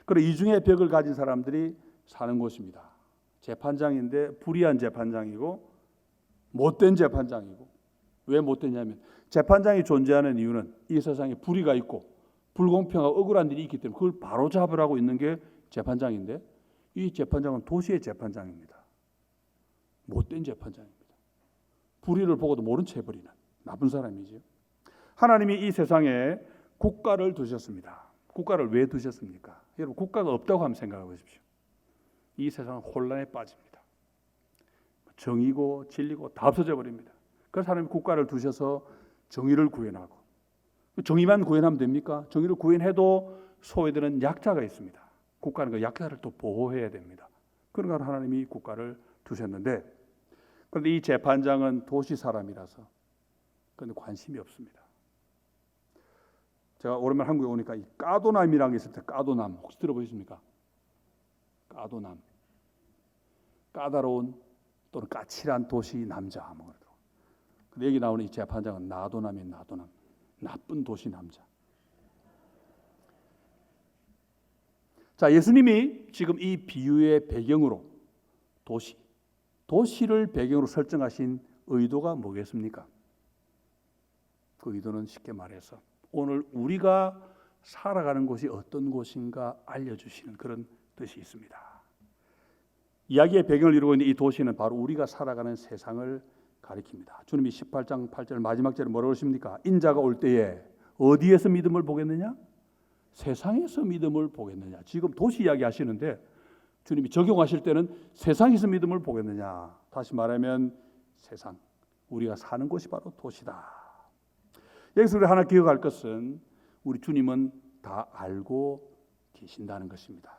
그런 이중의 벽을 가진 사람들이 사는 곳입니다. 재판장인데 불의한 재판장이고 못된 재판장이고 왜 못되냐면 재판장이 존재하는 이유는 이 세상에 불의가 있고 불공평하고 억울한 일이 있기 때문에 그걸 바로잡으라고 있는 게 재판장인데 이 재판장은 도시의 재판장입니다. 못된 재판장입니다. 불의를 보고도 모른 채 해버리는 나쁜 사람이죠. 하나님이 이 세상에 국가를 두셨습니다. 국가를 왜 두셨습니까? 여러분 국가가 없다고 한번 생각해 보십시오. 이 세상은 혼란에 빠집니다. 정의고 진리고 다 없어져 버립니다. 그래서 하나님이 국가를 두셔서 정의를 구현하고 정의만 구현하면 됩니까? 정의를 구현해도 소외되는 약자가 있습니다. 국가는 그 약자를 또 보호해야 됩니다. 그러니까 하나님이 국가를 두셨는데 그런데 이 재판장은 도시 사람이라서 그런데 관심이 없습니다. 제가 오랜만에 한국에 오니까 이 까도남이라는 게 있을 때 까도남 혹시 들어보셨습니까? 까도남 까다로운 또는 까칠한 도시 남자 뭐 그러더라고요. 근데 여기 나오는 이 재판장은 나도남이에요. 나도남 나쁜 도시 남자. 자, 예수님이 지금 이 비유의 배경으로 도시를 배경으로 설정하신 의도가 뭐겠습니까? 그 의도는 쉽게 말해서 오늘 우리가 살아가는 곳이 어떤 곳인가 알려주시는 그런 뜻이 있습니다. 이야기의 배경을 이루고 있는 이 도시는 바로 우리가 살아가는 세상을 가리킵니다. 주님이 18장 8절 마지막 절에 뭐라고 하십니까? 인자가 올 때에 어디에서 믿음을 보겠느냐? 세상에서 믿음을 보겠느냐? 지금 도시 이야기 하시는데 주님이 적용하실 때는 세상에서 믿음을 보겠느냐? 다시 말하면 세상, 우리가 사는 곳이 바로 도시다. 여기서 우리 하나 기억할 것은 우리 주님은 다 알고 계신다는 것입니다.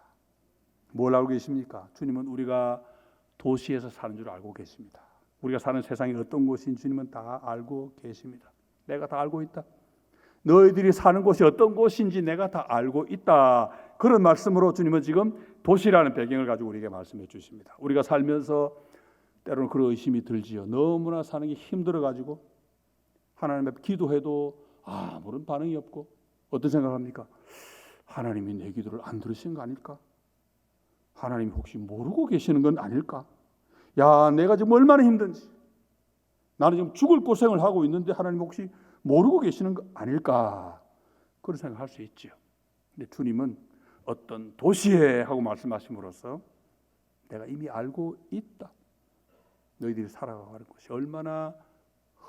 뭘 알고 계십니까? 주님은 우리가 도시에서 사는 줄 알고 계십니다. 우리가 사는 세상이 어떤 곳인지 주님은 다 알고 계십니다. 내가 다 알고 있다. 너희들이 사는 곳이 어떤 곳인지 내가 다 알고 있다. 그런 말씀으로 주님은 지금 도시라는 배경을 가지고 우리에게 말씀해 주십니다. 우리가 살면서 때로는 그런 의심이 들지요. 너무나 사는 게 힘들어가지고 하나님 앞에 기도해도 아무런 반응이 없고 어떤 생각합니까? 하나님이 내 기도를 안 들으신 거 아닐까? 하나님이 혹시 모르고 계시는 건 아닐까? 야, 내가 지금 얼마나 힘든지, 나는 지금 죽을 고생을 하고 있는데 하나님 혹시 모르고 계시는 거 아닐까? 그런 생각할 수 있죠. 근데 주님은 어떤 도시에 하고 말씀하심으로써 내가 이미 알고 있다. 너희들이 살아가는 곳이 얼마나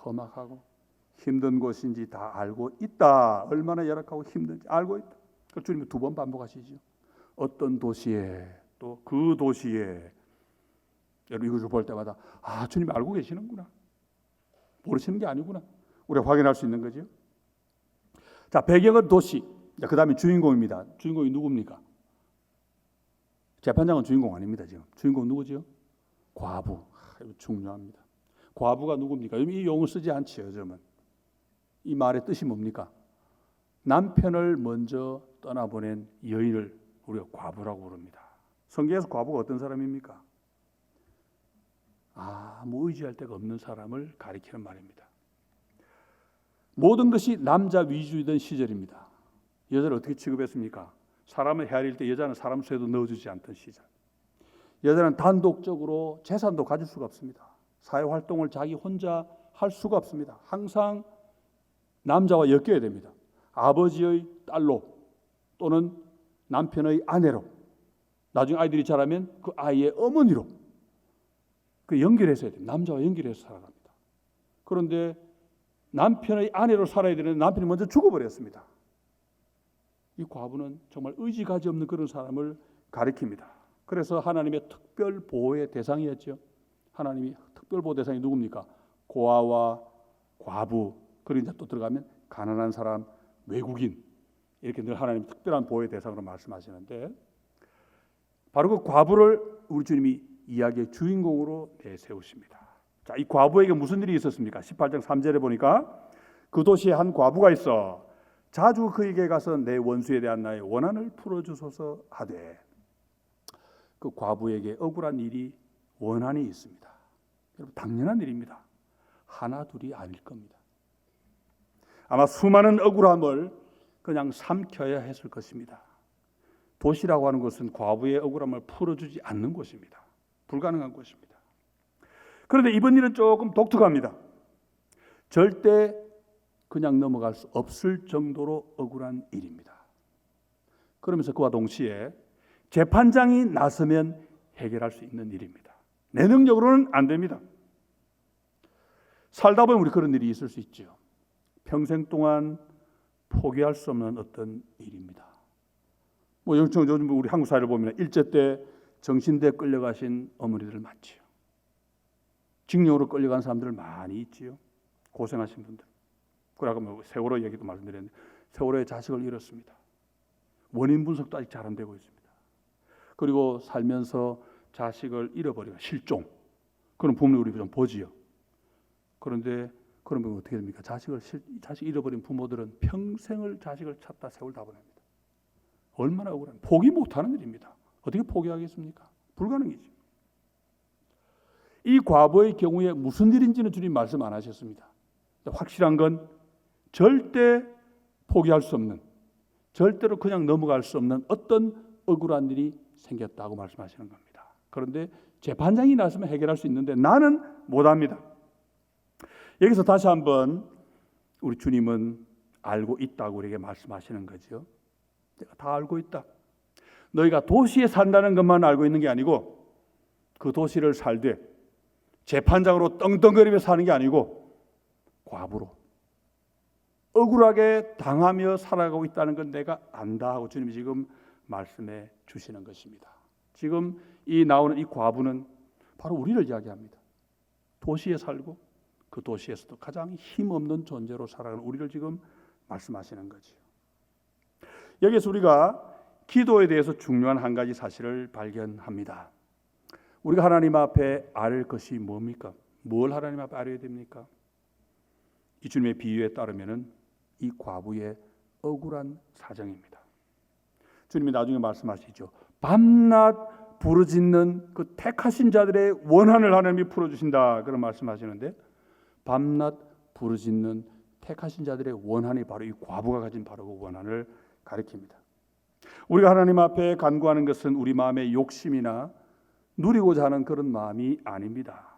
험악하고 힘든 곳인지 다 알고 있다. 얼마나 열악하고 힘든지 알고 있다. 그 주님이 두 번 반복하시죠. 어떤 도시에, 또 그 도시에. 여러분 이것을 볼 때마다 주님이 알고 계시는구나. 모르시는 게 아니구나. 우리가 확인할 수 있는 거죠. 자, 배경은 도시. 그 다음에 주인공입니다. 주인공이 누굽니까? 재판장은 주인공 아닙니다. 지금 주인공 누구죠? 과부. 이거 중요합니다. 과부가 누굽니까? 이 용어 쓰지 않지요. 요즘은. 이 말의 뜻이 뭡니까? 남편을 먼저 떠나보낸 여인을 우리가 과부라고 부릅니다. 성경에서 과부가 어떤 사람입니까? 아무 의지할 데가 없는 사람을 가리키는 말입니다. 모든 것이 남자 위주이던 시절입니다. 여자를 어떻게 취급했습니까? 사람을 헤아릴 때 여자는 사람 수에도 넣어주지 않던 시절. 여자는 단독적으로 재산도 가질 수가 없습니다. 사회활동을 자기 혼자 할 수가 없습니다. 항상 남자와 엮여야 됩니다. 아버지의 딸로 또는 남편의 아내로, 나중에 아이들이 자라면 그 아이의 어머니로 그 연결해서 해야 됩니다. 남자와 연결해서 살아갑니다. 그런데 남편의 아내로 살아야 되는데 남편이 먼저 죽어버렸습니다. 이 과부는 정말 의지가지 없는 그런 사람을 가리킵니다. 그래서 하나님의 특별 보호의 대상이었죠. 하나님이 특별 보호 대상이 누굽니까? 고아와 과부, 그리고 이제 또 들어가면 가난한 사람, 외국인, 이렇게 늘 하나님 특별한 보호의 대상으로 말씀하시는데 바로 그 과부를 우리 주님이 이야기의 주인공으로 내세우십니다. 자, 이 과부에게 무슨 일이 있었습니까? 18장 3절에 보니까 그 도시에 한 과부가 있어 자주 그에게 가서 내 원수에 대한 나의 원한을 풀어주소서 하되, 그 과부에게 억울한 일이, 원한이 있습니다. 여러분 당연한 일입니다. 하나 둘이 아닐 겁니다. 아마 수많은 억울함을 그냥 삼켜야 했을 것입니다. 도시라고 하는 것은 과부의 억울함을 풀어주지 않는 곳입니다. 불가능한 곳입니다. 그런데 이번 일은 조금 독특합니다. 절대 그냥 넘어갈 수 없을 정도로 억울한 일입니다. 그러면서 그와 동시에 재판장이 나서면 해결할 수 있는 일입니다. 내 능력으로는 안 됩니다. 살다 보면 우리 그런 일이 있을 수 있죠. 평생 동안 포기할 수 없는 어떤 일입니다. 요즘 우리 한국 사회를 보면 일제 때 정신대 끌려가신 어머니들 많지요. 징용으로 끌려간 사람들 많이 있지요. 고생하신 분들. 그리고 세월호 얘기도 말씀드렸는데 세월호에 자식을 잃었습니다. 원인 분석도 아직 잘 안 되고 있습니다. 그리고 살면서 자식을 잃어버리고 실종. 그런 부모님 우리 좀 보지요. 그런데 그러면 어떻게 됩니까? 자식 잃어버린 부모들은 평생을 자식을 찾다 세월 다 보냅니다. 얼마나 억울한, 포기 못하는 일입니다. 어떻게 포기하겠습니까? 불가능이죠. 이 과부의 경우에 무슨 일인지는 주님 말씀 안 하셨습니다. 확실한 건 절대 포기할 수 없는, 절대로 그냥 넘어갈 수 없는 어떤 억울한 일이 생겼다고 말씀하시는 겁니다. 그런데 재판장이 나서면 해결할 수 있는데 나는 못합니다. 여기서 다시 한번 우리 주님은 알고 있다고 우리에게 말씀하시는 거죠. 내가 다 알고 있다. 너희가 도시에 산다는 것만 알고 있는 게 아니고 그 도시를 살되 재판장으로 떵떵거리며 사는 게 아니고 과부로 억울하게 당하며 살아가고 있다는 건 내가 안다 하고 주님이 지금 말씀해 주시는 것입니다. 지금 이 나오는 이 과부는 바로 우리를 이야기합니다. 도시에 살고 그 도시에서도 가장 힘없는 존재로 살아가는 우리를 지금 말씀하시는 거죠. 여기서 우리가 기도에 대해서 중요한 한 가지 사실을 발견합니다. 우리가 하나님 앞에 알 것이 뭡니까? 뭘 하나님 앞에 알아야 됩니까? 이 주님의 비유에 따르면은 이 과부의 억울한 사정입니다. 주님이 나중에 말씀하시죠. 밤낮 부르짖는 그 택하신 자들의 원한을 하나님이 풀어주신다 그런 말씀하시는데 밤낮 부르짖는 택하신 자들의 원한이 바로 이 과부가 가진 바로 그 원한을 가리킵니다. 우리가 하나님 앞에 간구하는 것은 우리 마음의 욕심이나 누리고자 하는 그런 마음이 아닙니다.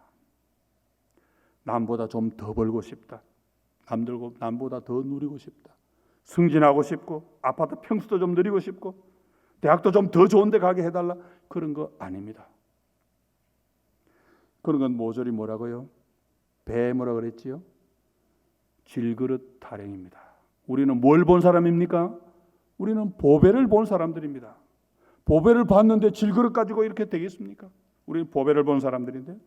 남보다 좀 더 벌고 싶다. 남보다 더 누리고 싶다. 승진하고 싶고 아파트 평수도 좀 누리고 싶고 대학도 좀 더 좋은 데 가게 해달라. 그런 거 아닙니다. 그런 건 모조리 뭐라고요? 배 뭐라 그랬지요? 질그릇 타령입니다. 우리는 뭘 본 사람입니까? 우리는 보배를 본 사람들입니다. 보배를 봤는데 질그릇 가지고 이렇게 되겠습니까? 우리는 보배를 본 사람들인데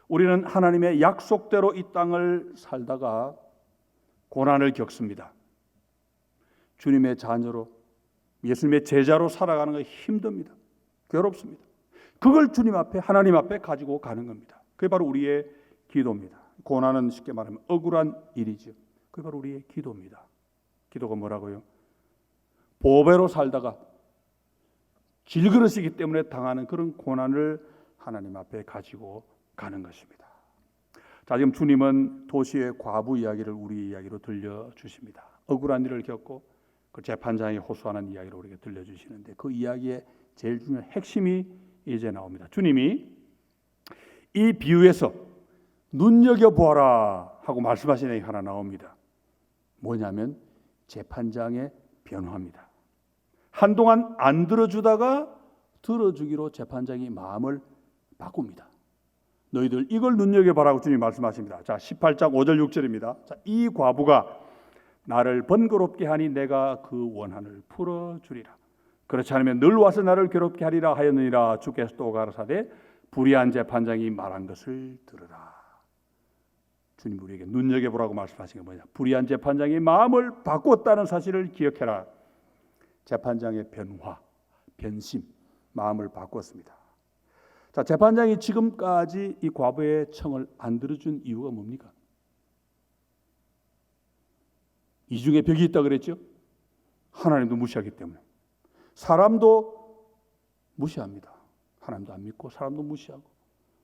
우리는 하나님의 약속대로 이 땅을 살다가 고난을 겪습니다. 주님의 자녀로 예수님의 제자로 살아가는 거 힘듭니다. 괴롭습니다. 그걸 주님 앞에 하나님 앞에 가지고 가는 겁니다. 그게 바로 우리의 기도입니다. 고난은 쉽게 말하면 억울한 일이죠. 그게 바로 우리의 기도입니다. 기도가 뭐라고요? 보배로 살다가 질그릇이기 때문에 당하는 그런 고난을 하나님 앞에 가지고 가는 것입니다. 자, 지금 주님은 도시의 과부 이야기를 우리 이야기로 들려주십니다. 억울한 일을 겪고 그 재판장이 호소하는 이야기를 우리에게 들려주시는데 그 이야기의 제일 중요한 핵심이 이제 나옵니다. 주님이 이 비유에서 눈여겨보아라 하고 말씀하신 얘기 하나 나옵니다. 뭐냐면 재판장의 변화입니다. 한동안 안 들어주다가 들어주기로 재판장이 마음을 바꿉니다. 너희들 이걸 눈여겨봐라고 주님이 말씀하십니다. 자, 18장 5절 6절입니다. 자, 이 과부가 나를 번거롭게 하니 내가 그 원한을 풀어주리라. 그렇지 않으면 늘 와서 나를 괴롭게 하리라 하였느니라. 주께서 또 가라사대 불의한 재판장이 말한 것을 들으라. 주님 우리에게 눈여겨보라고 말씀하신 게 뭐냐? 불의한 재판장이 마음을 바꿨다는 사실을 기억해라. 재판장의 변화, 변심, 마음을 바꿨습니다. 자, 재판장이 지금까지 이 과부의 청을 안 들어준 이유가 뭡니까? 이중의 벽이 있다 그랬죠? 하나님도 무시하기 때문에. 사람도 무시합니다. 하나님도 안 믿고 사람도 무시하고.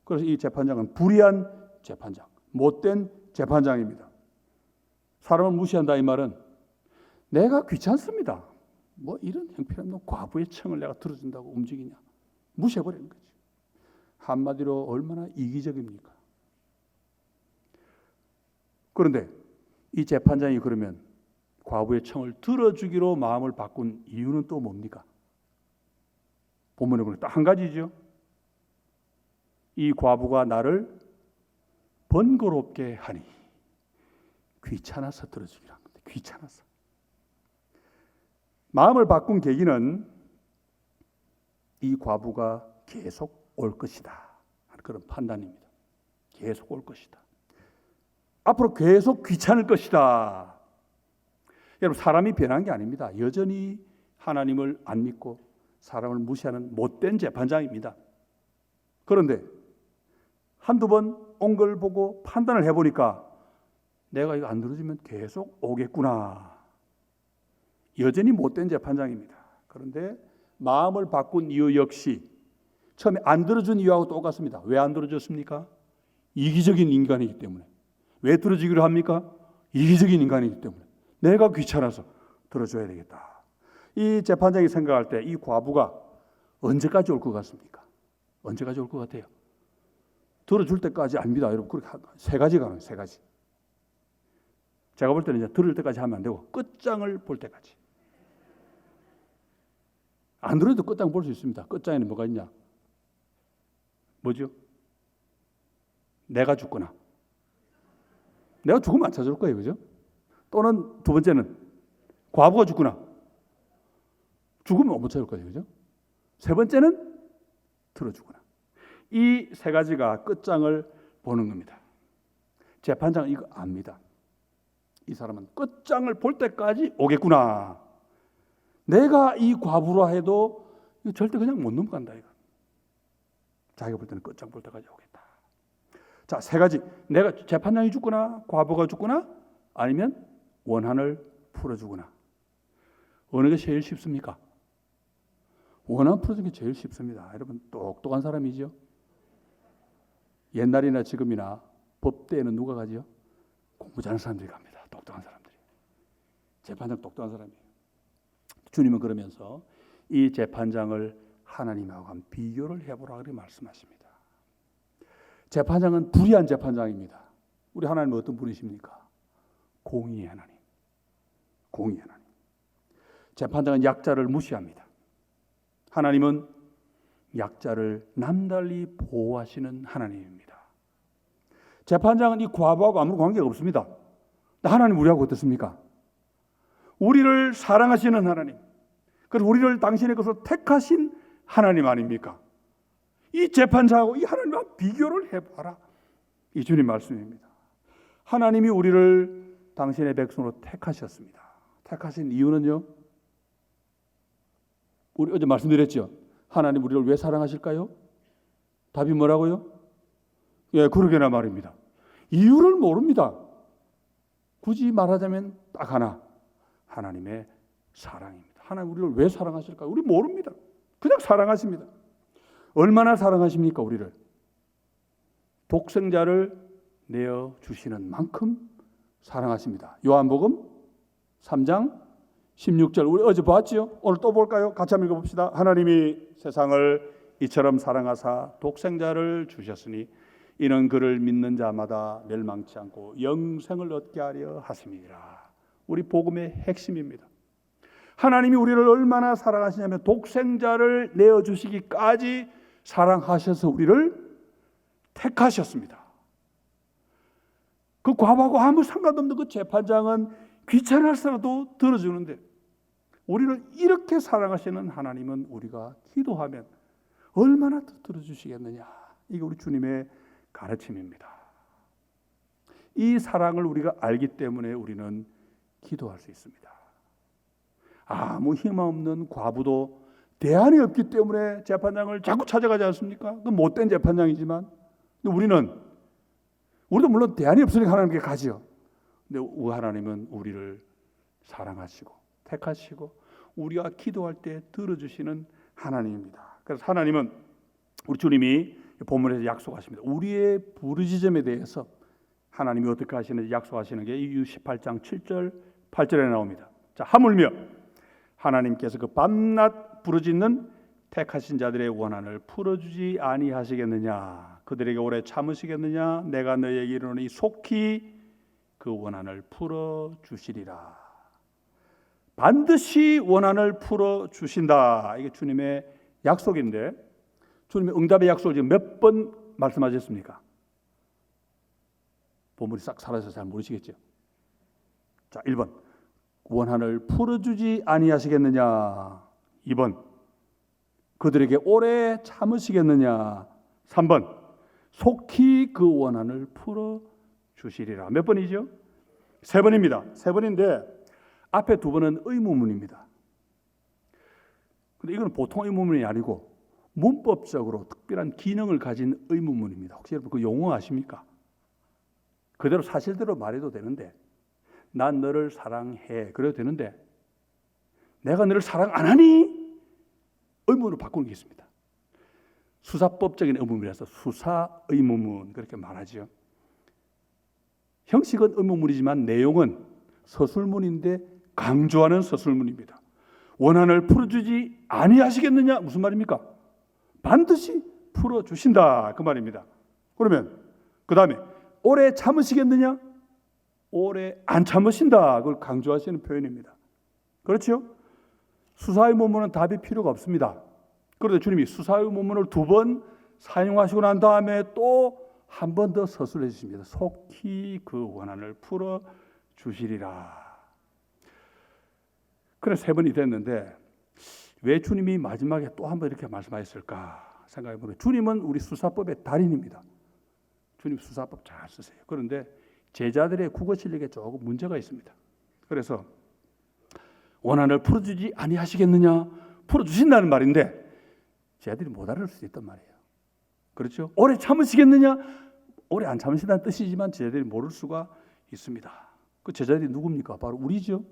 그래서 이 재판장은 불의한 재판장, 못된 재판장입니다. 사람을 무시한다 이 말은 내가 귀찮습니다. 뭐 이런 형편없는 과부의 청을 내가 들어준다고 움직이냐. 무시해버리는 거지. 한마디로 얼마나 이기적입니까? 그런데 이 재판장이 그러면 과부의 청을 들어주기로 마음을 바꾼 이유는 또 뭡니까? 본문에 보면 딱 한 가지죠. 이 과부가 나를 번거롭게 하니 귀찮아서 들어주기로 한 건데 귀찮아서. 마음을 바꾼 계기는 이 과부가 계속 올 것이다 하는 그런 판단입니다. 계속 올 것이다. 앞으로 계속 귀찮을 것이다. 여러분 사람이 변한 게 아닙니다. 여전히 하나님을 안 믿고 사람을 무시하는 못된 재판장입니다. 그런데 한두 번 온 걸 보고 판단을 해보니까 내가 이거 안 들어주면 계속 오겠구나. 여전히 못된 재판장입니다. 그런데 마음을 바꾼 이유 역시 처음에 안 들어준 이유하고 똑같습니다. 왜 안 들어줬습니까? 이기적인 인간이기 때문에. 왜 들어주기로 합니까? 이기적인 인간이기 때문에. 내가 귀찮아서 들어줘야 되겠다. 이 재판장이 생각할 때 이 과부가 언제까지 올 것 같습니까? 언제까지 올 것 같아요? 들어줄 때까지 아닙니다. 여러분, 그렇게 세 가지 가능, 세 가지. 제가 볼 때는 이제 들을 때까지 하면 안 되고 끝장을 볼 때까지. 안 들어도 끝장 볼 수 있습니다. 끝장에는 뭐가 있냐? 뭐죠? 내가 죽거나. 내가 죽으면 안 찾아올 거예요, 그죠? 또는 두 번째는 과부가 죽거나. 죽으면 못 찾아올 거예요, 그죠? 세 번째는 들어주거나. 이 세 가지가 끝장을 보는 겁니다. 재판장은 이거 압니다. 이 사람은 끝장을 볼 때까지 오겠구나. 내가 이 과부라 해도 이거 절대 그냥 못 넘어간다, 이거. 자기가 볼 때는 끝장 볼 때까지 오겠다. 자, 세 가지. 내가 재판장이 죽거나 과부가 죽거나 아니면 원한을 풀어주거나. 어느 게 제일 쉽습니까? 원한 풀어주는 게 제일 쉽습니다. 여러분, 똑똑한 사람이죠. 옛날이나 지금이나 법대에는 누가 가죠? 공부 잘하는 사람들이 갑니다. 똑똑한 사람들이. 재판장 똑똑한 사람이에요. 주님은 그러면서 이 재판장을 하나님하고 한 비교를 해보라 그렇게 말씀하십니다. 재판장은 불의한 재판장입니다. 우리 하나님은 어떤 분이십니까? 공의의 하나님. 공의의 하나님. 재판장은 약자를 무시합니다. 하나님은 약자를 남달리 보호하시는 하나님입니다. 재판장은 이 과부하고 아무런 관계가 없습니다. 하나님 우리하고 어떻습니까? 우리를 사랑하시는 하나님, 그리고 우리를 당신의 것으로 택하신 하나님 아닙니까? 이 재판장하고 이 하나님과 비교를 해봐라. 이 주님 말씀입니다. 하나님이 우리를 당신의 백성으로 택하셨습니다. 택하신 이유는요? 우리 어제 말씀드렸죠. 하나님 우리를 왜 사랑하실까요? 답이 뭐라고요? 예, 그러게나 말입니다. 이유를 모릅니다. 굳이 말하자면 딱 하나. 하나님의 사랑입니다. 하나님 우리를 왜 사랑하실까요? 우리 모릅니다. 그냥 사랑하십니다. 얼마나 사랑하십니까, 우리를? 독생자를 내어주시는 만큼 사랑하십니다. 요한복음 3장 16절 우리 어제 봤죠? 오늘 또 볼까요? 같이 한번 읽어봅시다. 하나님이 세상을 이처럼 사랑하사 독생자를 주셨으니 이는 그를 믿는 자마다 멸망치 않고 영생을 얻게 하려 하심이라. 우리 복음의 핵심입니다. 하나님이 우리를 얼마나 사랑하시냐면 독생자를 내어주시기까지 사랑하셔서 우리를 택하셨습니다. 그 과부하고 아무 상관없는 그 재판장은 귀찮아서라도 들어주는데 우리를 이렇게 사랑하시는 하나님은 우리가 기도하면 얼마나 더 들어주시겠느냐. 이게 우리 주님의 가르침입니다. 이 사랑을 우리가 알기 때문에 우리는 기도할 수 있습니다. 아무 희망 없는 과부도 대안이 없기 때문에 재판장을 자꾸 찾아가지 않습니까? 그 못된 재판장이지만 우리도 물론 대안이 없으니까 하나님께 가죠. 근데 우리 하나님은 우리를 사랑하시고 택하시고 우리가 기도할 때 들어주시는 하나님입니다. 그래서 하나님은 우리 주님이 본문에서 약속하십니다. 우리의 부르짖음에 대해서 하나님이 어떻게 하시는지 약속하시는 게 18장 7절 8절에 나옵니다. 자, 하물며 하나님께서 그 밤낮 부르짖는 택하신 자들의 원한을 풀어주지 아니하시겠느냐? 그들에게 오래 참으시겠느냐? 내가 너희에게 이르노니 속히 그 원한을 풀어주시리라. 반드시 원한을 풀어주신다. 이게 주님의 약속인데 주님의 응답의 약속을 지금 몇 번 말씀하셨습니까? 본문이 싹 사라져서 잘 모르시겠죠? 자, 1번 원한을 풀어주지 아니하시겠느냐. 2번 그들에게 오래 참으시겠느냐. 3번 속히 그 원한을 풀어주시리라. 몇 번이죠? 3번입니다. 3번인데 앞에 2번은 의문문입니다. 근데 이건 보통 의문문이 아니고 문법적으로 특별한 기능을 가진 의문문입니다. 혹시 여러분 그 용어 아십니까? 그대로 사실대로 말해도 되는데 난 너를 사랑해 그래도 되는데 내가 너를 사랑 안 하니? 의문으로 바꾸는 게 있습니다. 수사법적인 의문이라서 수사의문문 그렇게 말하죠. 형식은 의문문이지만 내용은 서술문인데 강조하는 서술문입니다. 원한을 풀어주지 아니하시겠느냐? 무슨 말입니까? 반드시 풀어주신다 그 말입니다. 그러면 그 다음에 오래 참으시겠느냐? 오래 안 참으신다 그걸 강조하시는 표현입니다. 그렇죠? 수사의 문문은 답이 필요가 없습니다. 그런데 주님이 수사의 문문을 2번 사용하시고 난 다음에 또 한 번 더 서술해 주십니다. 속히 그 원한을 풀어주시리라. 그래 3번이 됐는데 왜 주님이 마지막에 또 한 번 이렇게 말씀하셨을까 생각해 보면 주님은 우리 수사법의 달인입니다. 주님 수사법 잘 쓰세요. 그런데 제자들의 국어 실력에 조금 문제가 있습니다. 그래서 원한을 풀어주지 아니하시겠느냐? 풀어주신다는 말인데 제자들이 못 알아들 수 있단 말이에요. 그렇죠? 오래 참으시겠느냐? 오래 안 참으신다는 뜻이지만 제자들이 모를 수가 있습니다. 그 제자들이 누굽니까? 바로 우리죠.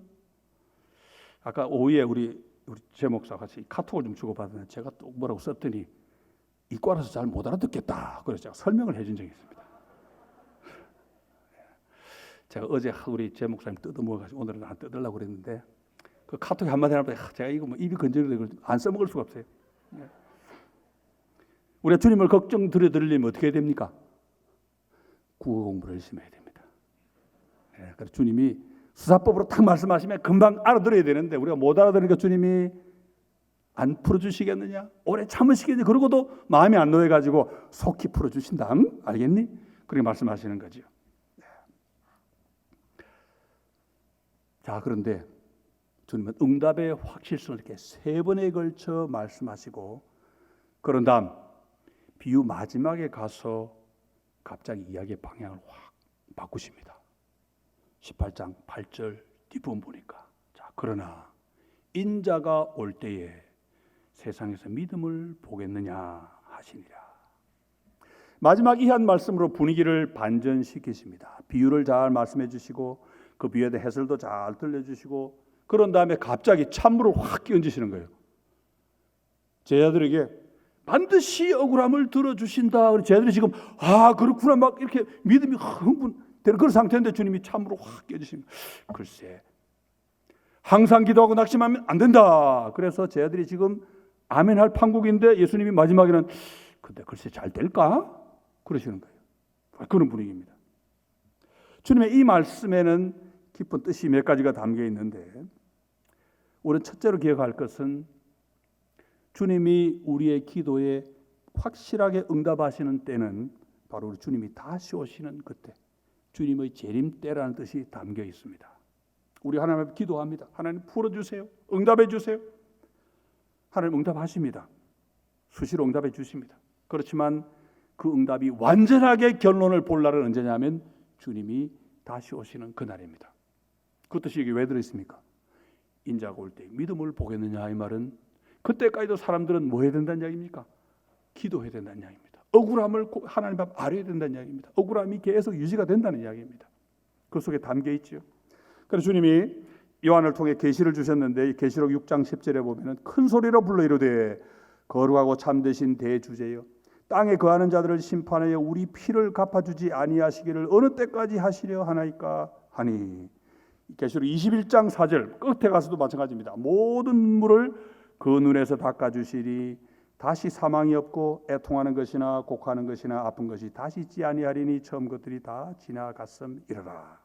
아까 오후에 우리 제 목사 같이 카톡을 좀 주고받았는데 제가 또 뭐라고 썼더니 이과라서 잘 못 알아듣겠다. 그래서 제가 설명을 해준 적이 있습니다. 제가 어제 우리 제 목사님 뜯어먹어가지고 오늘은 안 뜯으려고 그랬는데 그 카톡에 한마디 하면 제가 이거 뭐 입이 건조해서 안 써먹을 수가 없어요. 우리가 주님을 걱정 드려드리려면 어떻게 해야 됩니까? 국어 공부를 열심히 해야 됩니다. 그래서 주님이 수사법으로 딱 말씀하시면 금방 알아들어야 되는데 우리가 못 알아들으니까 주님이 안 풀어주시겠느냐? 오래 참으시겠느냐? 그러고도 마음이 안 놓여가지고 속히 풀어주신다. 응? 알겠니? 그렇게 말씀하시는 거죠. 자, 그런데 주님은 응답의 확실성을 이렇게 3번에 걸쳐 말씀하시고 그런 다음 비유 마지막에 가서 갑자기 이야기의 방향을 확 바꾸십니다. 18장 8절 뒷부분 보니까 자, 그러나 인자가 올 때에 세상에서 믿음을 보겠느냐 하시니라. 마지막 이 한 말씀으로 분위기를 반전시키십니다. 비유를 잘 말씀해 주시고 그 비유에 대해 해설도 잘 들려주시고 그런 다음에 갑자기 찬물을 확 끼얹으시는 거예요. 제자들에게 반드시 억울함을 들어주신다. 제자들이 지금 그렇구나 막 이렇게 믿음이 흥분되는 그런 상태인데 주님이 찬물을 확 끼얹으시는 거예요. 글쎄 항상 기도하고 낙심하면 안 된다. 그래서 제자들이 지금 아멘할 판국인데 예수님이 마지막에는 근데 글쎄 잘 될까? 그러시는 거예요. 그런 분위기입니다. 주님의 이 말씀에는 깊은 뜻이 몇 가지가 담겨 있는데 우리는 첫째로 기억할 것은 주님이 우리의 기도에 확실하게 응답하시는 때는 바로 우리 주님이 다시 오시는 그때 주님의 재림 때라는 뜻이 담겨 있습니다. 우리 하나님 앞에 기도합니다. 하나님 풀어주세요. 응답해 주세요. 하나님 응답하십니다. 수시로 응답해 주십니다. 그렇지만 그 응답이 완전하게 결론을 볼 날은 언제냐면 주님이 다시 오시는 그날입니다. 그 뜻이 여기 왜 들어있습니까? 인자가 올 때 믿음을 보겠느냐 이 말은 그때까지도 사람들은 뭐 해야 된다는 이야기입니까? 기도해야 된다는 이야기입니다. 억울함을 하나님 앞 아뢰야 된다는 이야기입니다. 억울함이 계속 유지가 된다는 이야기입니다. 그 속에 담겨 있죠. 그래서 주님이 요한을 통해 계시를 주셨는데 계시록 6장 10절에 보면은 큰 소리로 불러 이르되 거룩하고 참되신 대주제여 땅에 거하는 자들을 심판하여 우리 피를 갚아주지 아니하시기를 어느 때까지 하시려 하나이까 하니. 계시록 21장 4절 끝에 가서도 마찬가지입니다. 모든 눈물을 그 눈에서 닦아주시리 다시 사망이 없고 애통하는 것이나 곡하는 것이나 아픈 것이 다시 있지 아니하리니 처음 것들이 다 지나갔음이러라.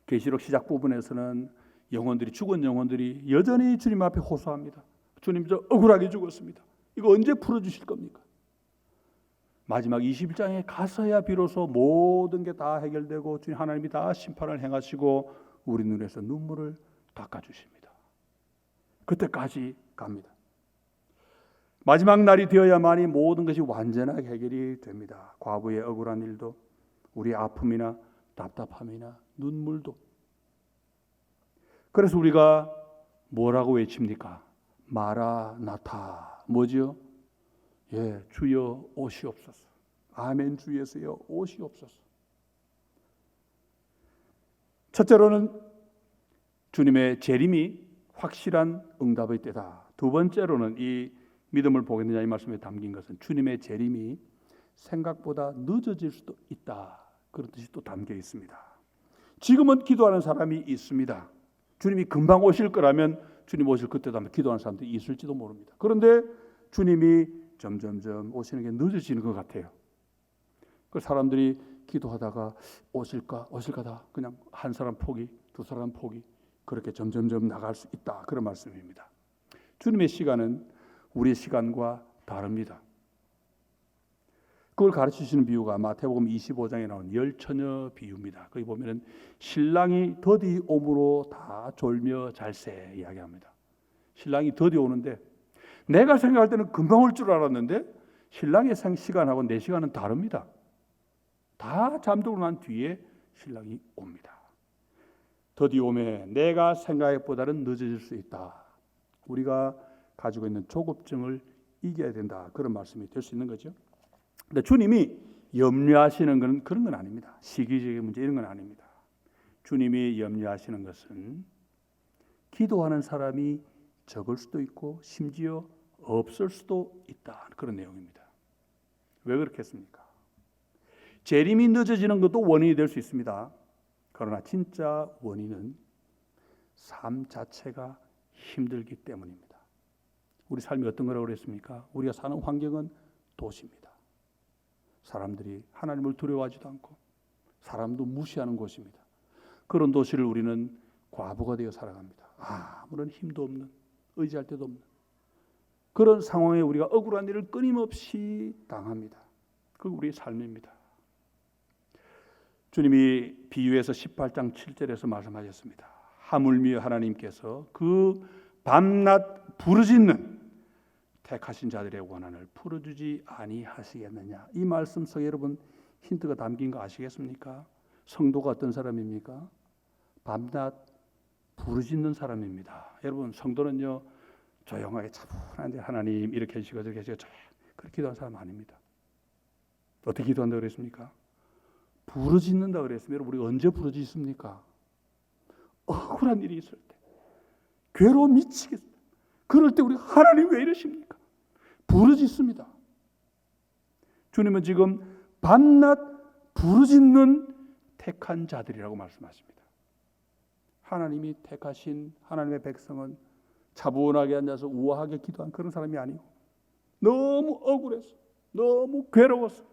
계시록 시작 부분에서는 영혼들이 죽은 영혼들이 여전히 주님 앞에 호소합니다. 주님 저 억울하게 죽었습니다. 이거 언제 풀어주실 겁니까? 마지막 21장에 가서야 비로소 모든 게 다 해결되고 주님 하나님이 다 심판을 행하시고 우리 눈에서 눈물을 닦아주십니다. 그때까지 갑니다. 마지막 날이 되어야만이 모든 것이 완전하게 해결이 됩니다. 과부의 억울한 일도 우리의 아픔이나 답답함이나 눈물도. 그래서 우리가 뭐라고 외칩니까? 마라나타. 뭐죠? 예, 주여 오시옵소서. 아멘 주 예수여 오시옵소서. 첫째로는 주님의 재림이 확실한 응답의 때다. 두 번째로는 이 믿음을 보겠느냐 이 말씀에 담긴 것은 주님의 재림이 생각보다 늦어질 수도 있다. 그런 뜻이 또 담겨 있습니다. 지금은 기도하는 사람이 있습니다. 주님이 금방 오실 거라면 주님 오실 그때도 아마 기도하는 사람들이 있을지도 모릅니다. 그런데 주님이 점점점 오시는 게 늦어지는 것 같아요. 그 사람들이 기도하다가 오실까다 그냥 한 사람 포기, 두 사람 포기 그렇게 점점점 나갈 수 있다. 그런 말씀입니다. 주님의 시간은 우리의 시간과 다릅니다. 그걸 가르치시는 비유가 마태복음 25장에 나온 열처녀 비유입니다. 거기 보면은 신랑이 더디 오므로 다 졸며 잘세 이야기합니다. 신랑이 더디 오는데 내가 생각할 때는 금방 올 줄 알았는데 신랑의 시간하고 내 시간은 다릅니다. 다 잠들고 난 뒤에 신랑이 옵니다. 더디 오매 내가 생각보다는 늦어질 수 있다. 우리가 가지고 있는 조급증을 이겨야 된다. 그런 말씀이 될 수 있는 거죠. 근데 주님이 염려하시는 건 그런 건 아닙니다. 시기적인 문제 이런 건 아닙니다. 주님이 염려하시는 것은 기도하는 사람이 적을 수도 있고 심지어 없을 수도 있다. 그런 내용입니다. 왜 그렇겠습니까? 재림이 늦어지는 것도 원인이 될 수 있습니다. 그러나 진짜 원인은 삶 자체가 힘들기 때문입니다. 우리 삶이 어떤 거라고 그랬습니까? 우리가 사는 환경은 도시입니다. 사람들이 하나님을 두려워하지도 않고 사람도 무시하는 곳입니다. 그런 도시를 우리는 과부가 되어 살아갑니다. 아무런 힘도 없는, 의지할 데도 없는 그런 상황에 우리가 억울한 일을 끊임없이 당합니다. 그게 우리의 삶입니다. 주님이 비유에서 18장 7절에서 말씀하셨습니다. 하물며 하나님께서 그 밤낮 부르짖는 택하신 자들의 원한을 풀어주지 아니하시겠느냐. 이 말씀 속에 여러분 힌트가 담긴 거 아시겠습니까? 성도가 어떤 사람입니까? 밤낮 부르짖는 사람입니다. 여러분 성도는요 조용하게 차분한데 하나님 이렇게 해주시고 저렇게 해주시고 그렇게 기도하는 사람 아닙니다. 어떻게 기도한다고 그랬습니까? 부르짖는다 그랬습니다. 여러분 우리가 언제 부르짖습니까? 억울한 일이 있을 때, 괴로워 미치겠습니다. 그럴 때 우리가 하나님 왜 이러십니까? 부르짖습니다. 주님은 지금 밤낮 부르짖는 택한 자들이라고 말씀하십니다. 하나님이 택하신 하나님의 백성은 차분하게 앉아서 우아하게 기도한 그런 사람이 아니고 너무 억울해서 너무 괴로워서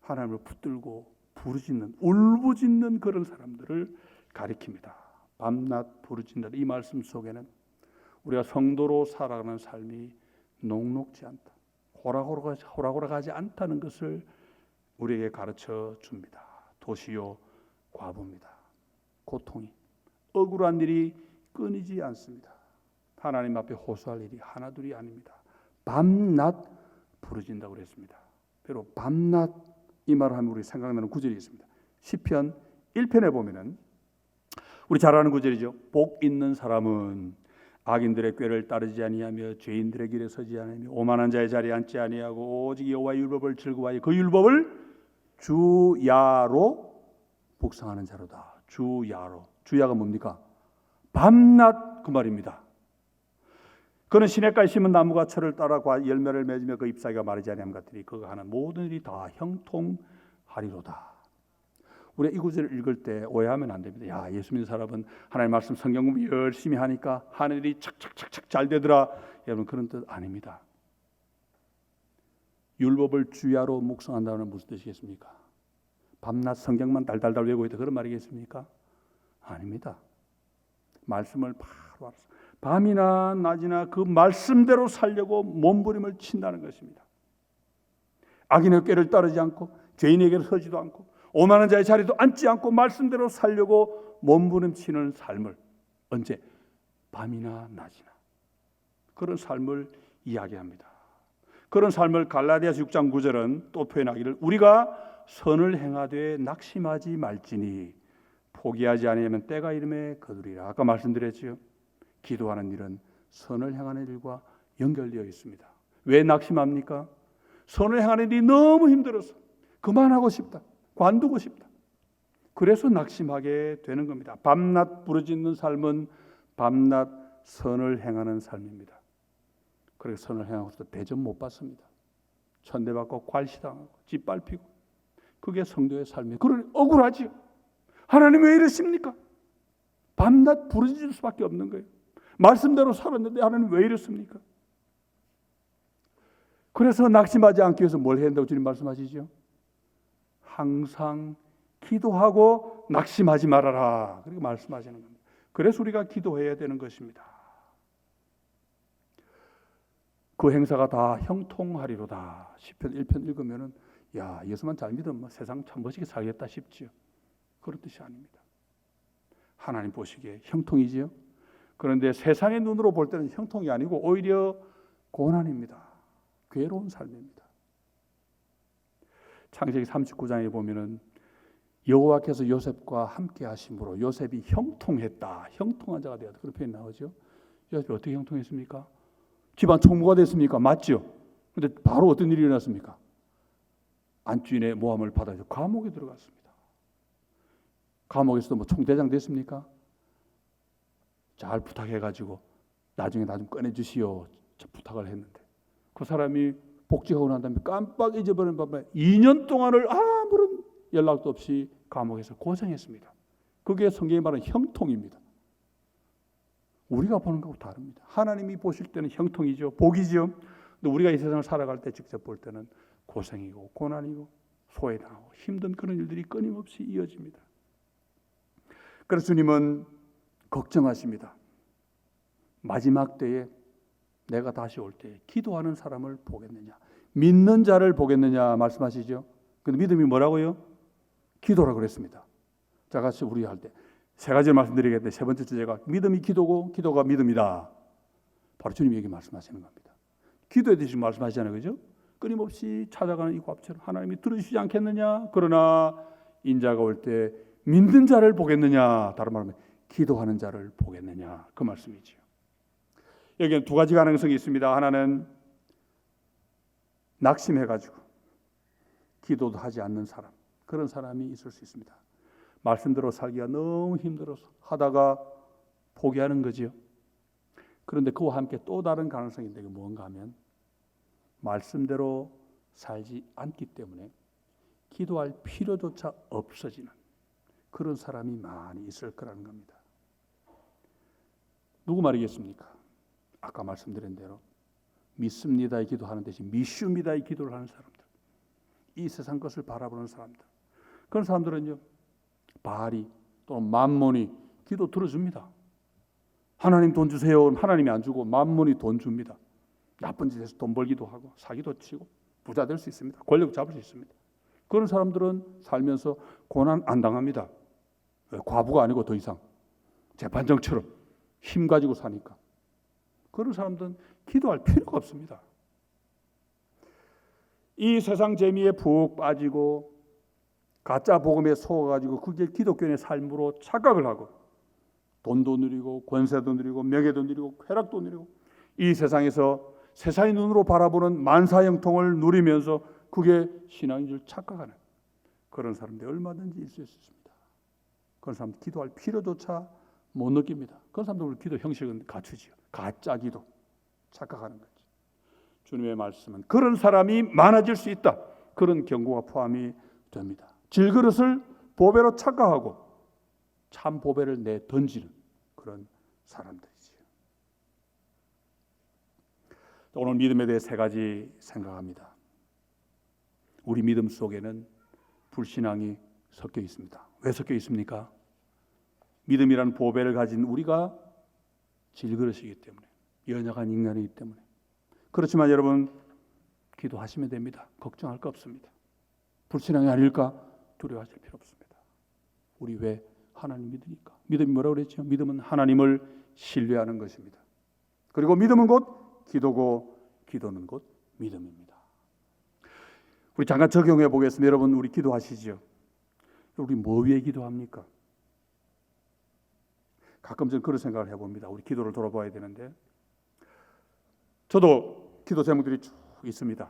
하나님을 붙들고 부르짖는 울부짖는 그런 사람들을 가리킵니다. 밤낮 부르짖는 이 말씀 속에는 우리가 성도로 살아가는 삶이 녹록지 않다, 호락호락하지 않다는 것을 우리에게 가르쳐 줍니다. 도시요 과부입니다. 고통이 억울한 일이 끊이지 않습니다. 하나님 앞에 호소할 일이 하나둘이 아닙니다. 밤낮 부르짖는다고 그랬습니다. 바로 밤낮 이 말을 하면 우리 생각나는 구절이 있습니다. 시편 1편에 보면은 우리 잘 아는 구절이죠. 복 있는 사람은 악인들의 꾀를 따르지 아니하며 죄인들의 길에 서지 아니하며 오만한 자의 자리에 앉지 아니하고 오직 여호와의 율법을 즐거워하여 그 율법을 주야로 묵상하는 자로다. 주야로. 주야가 뭡니까? 밤낮 그 말입니다. 그는 시냇가에 심은 나무가 철을 따라 열매를 맺으며 그 잎사귀가 마르지 아니함 같으니 그가 하는 모든 일이 다 형통하리로다. 우리가 이 구절을 읽을 때 오해하면 안 됩니다. 야, 예수 믿는 사람은 하나님 말씀 성경 공부 열심히 하니까 하는 일이 착착착착 잘 되더라. 여러분 그런 뜻 아닙니다. 율법을 주야로 묵상한다는 무슨 뜻이겠습니까? 밤낮 성경만 달달달 외우고 있다 그런 말이겠습니까? 아닙니다. 말씀을 바로 밤이나 낮이나 그 말씀대로 살려고 몸부림을 친다는 것입니다. 악인의 꾀를 따르지 않고 죄인에게 서지도 않고 오만한 자의 자리도 앉지 않고 말씀대로 살려고 몸부림치는 삶을 언제? 밤이나 낮이나 그런 삶을 이야기합니다. 그런 삶을 갈라디아서 6장 9절은 또 표현하기를 우리가 선을 행하되 낙심하지 말지니 포기하지 아니하면 때가 이름에 거두리라. 아까 말씀드렸지요. 기도하는 일은 선을 행하는 일과 연결되어 있습니다. 왜 낙심합니까? 선을 행하는 일이 너무 힘들어서 그만하고 싶다. 관두고 싶다. 그래서 낙심하게 되는 겁니다. 밤낮 부르짖는 삶은 밤낮 선을 행하는 삶입니다. 그래서 선을 행하고서 대접 못 받습니다. 천대받고 괄시당하고 짓밟히고 그게 성도의 삶이에요. 그러니 억울하지요. 하나님 왜 이러십니까? 밤낮 부르짖을 수밖에 없는 거예요. 말씀대로 살았는데 하나님 왜 이렇습니까? 그래서 낙심하지 않기 위해서 뭘 해야 된다고 주님 말씀하시죠? 항상 기도하고 낙심하지 말아라. 그렇게 말씀하시는 겁니다. 그래서 우리가 기도해야 되는 것입니다. 그 행사가 다 형통하리로다. 시편 1편 읽으면은 야, 예수만 잘 믿으면 세상 참 멋지게 살겠다 싶지요. 그런 뜻이 아닙니다. 하나님 보시기에 형통이지요. 그런데 세상의 눈으로 볼 때는 형통이 아니고 오히려 고난입니다. 괴로운 삶입니다. 창세기 39장에 보면은 여호와께서 요셉과 함께 하심으로 요셉이 형통했다. 형통한 자가 되었다. 그런 표현이 나오죠. 요셉이 어떻게 형통했습니까? 집안 총무가 됐습니까? 맞죠? 그런데 바로 어떤 일이 일어났습니까? 안주인의 모함을 받아서 감옥에 들어갔습니다. 감옥에서도 뭐 총대장 됐습니까? 잘 부탁해가지고 나중에 나 좀 꺼내주시오 부탁을 했는데 그 사람이 복직하고 난 다음에 깜빡 잊어버린 밤에 2년 동안을 아무런 연락도 없이 감옥에서 고생했습니다. 그게 성경이 말하는 형통입니다. 우리가 보는 것하고 다릅니다. 하나님이 보실 때는 형통이죠. 복이죠. 근데 우리가 이 세상을 살아갈 때 직접 볼 때는 고생이고 고난이고 소외당하고 힘든 그런 일들이 끊임없이 이어집니다. 그래서 주님은 걱정하십니다. 마지막 때에 내가 다시 올 때 기도하는 사람을 보겠느냐, 믿는 자를 보겠느냐 말씀하시죠. 근데 믿음이 뭐라고요? 기도라고 그랬습니다. 자, 같이 우리 할 때 세 가지를 말씀드리겠는데 세 번째 주제가 믿음이 기도고 기도가 믿음이다. 바로 주님이 여기 말씀하시는 겁니다. 기도에 대해서 말씀하시잖아요, 그죠? 끊임없이 찾아가는 이 곽처럼 하나님이 들으시지 않겠느냐? 그러나 인자가 올 때 믿는 자를 보겠느냐? 다른 말로 기도하는 자를 보겠느냐? 그 말씀이지요. 여기는 두 가지 가능성이 있습니다. 하나는 낙심해가지고 기도도 하지 않는 사람, 그런 사람이 있을 수 있습니다. 말씀대로 살기가 너무 힘들어서 하다가 포기하는 거지요. 그런데 그와 함께 또 다른 가능성인데 이게 뭔가 하면 말씀대로 살지 않기 때문에 기도할 필요조차 없어지는 그런 사람이 많이 있을 거라는 겁니다. 누구 말이겠습니까? 아까 말씀드린 대로 믿습니다의 기도하는 대신 미슈미다의 기도를 하는 사람들, 이 세상 것을 바라보는 사람들, 그런 사람들은요 바알이 또는 만몬이 기도 들어줍니다. 하나님 돈 주세요. 그럼 하나님이 안 주고 만몬이 돈 줍니다. 나쁜 짓에서 돈 벌기도 하고 사기도 치고 부자 될 수 있습니다. 권력 잡을 수 있습니다. 그런 사람들은 살면서 고난 안 당합니다. 과부가 아니고 더 이상 재판정처럼 힘 가지고 사니까. 그런 사람들은 기도할 필요가 없습니다. 이 세상 재미에 푹 빠지고 가짜 복음에 속아가지고 그게 기독교인의 삶으로 착각을 하고 돈도 누리고 권세도 누리고 명예도 누리고 쾌락도 누리고 이 세상에서 세상의 눈으로 바라보는 만사형통을 누리면서 그게 신앙인 줄 착각하는 그런 사람들이 얼마든지 있을 수 있습니다. 그런 사람들 기도할 필요조차 못 느낍니다. 그런 사람들 기도 형식은 갖추지요. 가짜 기도 착각하는 거죠. 주님의 말씀은 그런 사람이 많아질 수 있다. 그런 경고가 포함이 됩니다. 질그릇을 보배로 착각하고 참 보배를 내 던지는 그런 사람들이지요. 오늘 믿음에 대해 세 가지 생각합니다. 우리 믿음 속에는 불신앙이 섞여 있습니다. 왜 섞여 있습니까? 믿음이라는 보배를 가진 우리가 질그릇이기 때문에, 연약한 인간이기 때문에. 그렇지만 여러분 기도하시면 됩니다. 걱정할 거 없습니다. 불신앙이 아닐까 두려워하실 필요 없습니다. 우리 왜 하나님 믿으니까. 믿음이 뭐라고 그랬죠? 믿음은 하나님을 신뢰하는 것입니다. 그리고 믿음은 곧 기도고 기도는 곧 믿음입니다. 우리 잠깐 적용해 보겠습니다. 여러분 우리 기도하시죠? 우리 뭐 위해 기도합니까? 가끔 전 그런 생각을 해봅니다. 우리 기도를 돌아봐야 되는데 저도 기도 제목들이 쭉 있습니다.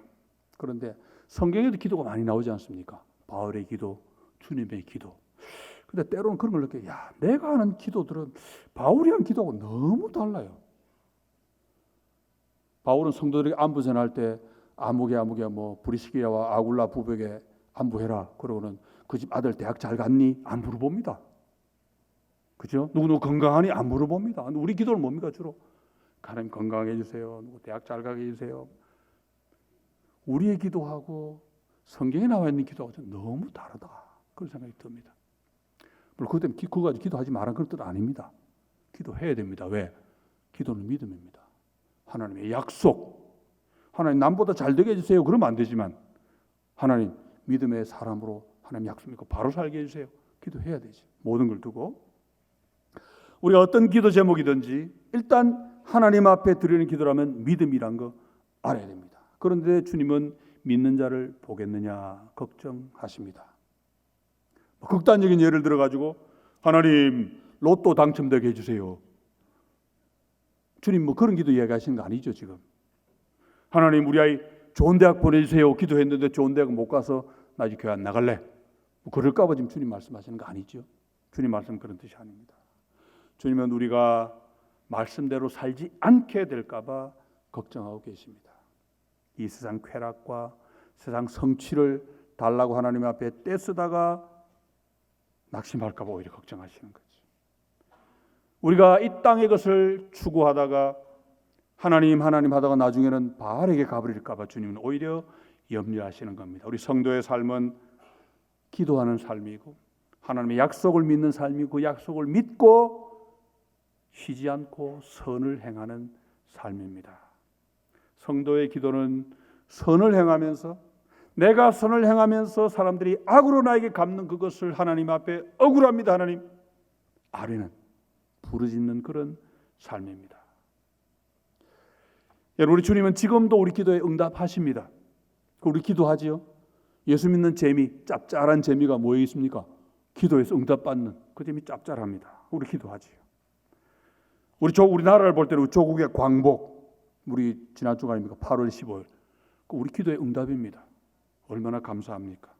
그런데 성경에도 기도가 많이 나오지 않습니까? 바울의 기도, 주님의 기도. 근데 때로는 그런 걸 느껴요. 야, 내가 하는 기도들은 바울이 한 기도하고 너무 달라요. 바울은 성도들에게 안부 전할 때 아무개 뭐 브리스기라와 아굴라 부부에게 안부해라. 그러고는 그 집 아들 대학 잘 갔니? 안 물어봅니다. 그죠? 누구 건강하니 안 물어봅니다. 우리 기도는 뭡니까 주로? 하나님 건강하게 해주세요. 누구 대학 잘 가게 해주세요. 우리의 기도하고 성경에 나와 있는 기도하고 너무 다르다. 그런 생각이 듭니다. 물론 그것 때문에 그거 가지고 기도하지 말라는 그런 뜻 아닙니다. 기도해야 됩니다. 왜? 기도는 믿음입니다. 하나님의 약속. 하나님 남보다 잘 되게 해주세요. 그러면 안 되지만 하나님 믿음의 사람으로 하나님 약속 믿고 바로 살게 해주세요. 기도해야 되지. 모든 걸 두고 우리가 어떤 기도 제목이든지 일단 하나님 앞에 드리는 기도라면 믿음이란 거 알아야 됩니다. 그런데 주님은 믿는 자를 보겠느냐 걱정하십니다. 극단적인 예를 들어가지고 하나님 로또 당첨되게 해주세요. 주님 그런 기도 이야기하시는 거 아니죠 지금. 하나님 우리 아이 좋은 대학 보내주세요. 기도했는데 좋은 대학 못 가서 나 이제 교회 안 나갈래. 그럴까 봐 지금 주님 말씀하시는 거 아니죠. 주님 말씀 그런 뜻이 아닙니다. 주님은 우리가 말씀대로 살지 않게 될까 봐 걱정하고 계십니다. 이 세상 쾌락과 세상 성취를 달라고 하나님 앞에 떼쓰다가 낙심할까 봐 오히려 걱정하시는 거죠. 우리가 이 땅의 것을 추구하다가 하나님 하다가 나중에는 바알에게 가버릴까 봐 주님은 오히려 염려하시는 겁니다. 우리 성도의 삶은 기도하는 삶이고 하나님의 약속을 믿는 삶이고 그 약속을 믿고 쉬지 않고 선을 행하는 삶입니다. 성도의 기도는 선을 행하면서 내가 선을 행하면서 사람들이 악으로 나에게 갚는 그것을 하나님 앞에 억울합니다. 하나님 아뢰는 부르짖는 그런 삶입니다. 여러분 우리 주님은 지금도 우리 기도에 응답하십니다. 우리 기도하지요. 예수 믿는 재미, 짭짤한 재미가 뭐에 있습니까? 기도에서 응답받는 그 재미 짭짤합니다. 우리 기도하지요. 우리나라를 볼 때는 조국의 광복, 우리 지난 주가 아닙니까? 8월 15일. 우리 기도의 응답입니다. 얼마나 감사합니까?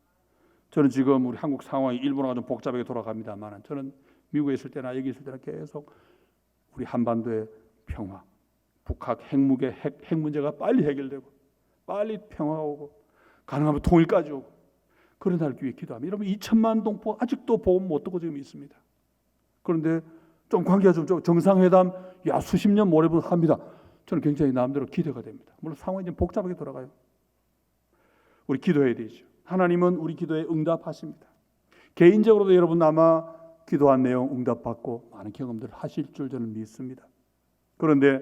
저는 지금 우리 한국 상황이 일본화가 좀 복잡하게 돌아갑니다만 저는 미국에 있을 때나 여기 있을 때나 계속 우리 한반도의 평화, 북한 핵 문제가 빨리 해결되고 빨리 평화가 오고 가능하면 통일까지 오고 그런 날 위해 기도합니다. 여러분 2천만 동포 아직도 보험 못 듣고 지금 있습니다. 그런데 좀 관계가 좀 정상회담 수십 년 모레부터 합니다. 저는 굉장히 마음대로 기대가 됩니다. 물론 상황이 좀 복잡하게 돌아가요. 우리 기도해야 되죠. 하나님은 우리 기도에 응답하십니다. 개인적으로도 여러분 아마 기도한 내용 응답받고 많은 경험들을 하실 줄 저는 믿습니다. 그런데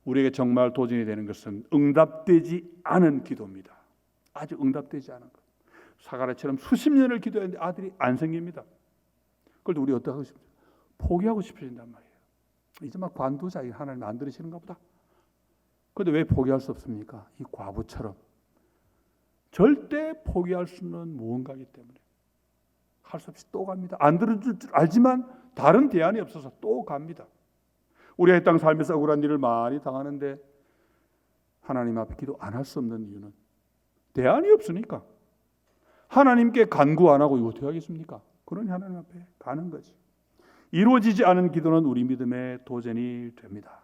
우리에게 정말 도전이 되는 것은 응답되지 않은 기도입니다. 아직 응답되지 않은 것. 사가랴처럼 수십 년을 기도했는데 아들이 안 생깁니다. 그런데 우리 어떻게 하고 싶어요? 포기하고 싶어진단 말이에요. 이제 막 관두자. 하나님 안 들으시는가 보다. 그런데 왜 포기할 수 없습니까? 이 과부처럼 절대 포기할 수 없는 무언가이기 때문에 할 수 없이 또 갑니다. 안 들어줄 줄 알지만 다른 대안이 없어서 또 갑니다. 우리가 이 땅 살면서 억울한 일을 많이 당하는데 하나님 앞에 기도 안 할 수 없는 이유는 대안이 없으니까. 하나님께 간구 안 하고 이거 어떻게 하겠습니까? 그러니 하나님 앞에 가는 거지. 이루어지지 않은 기도는 우리 믿음의 도전이 됩니다.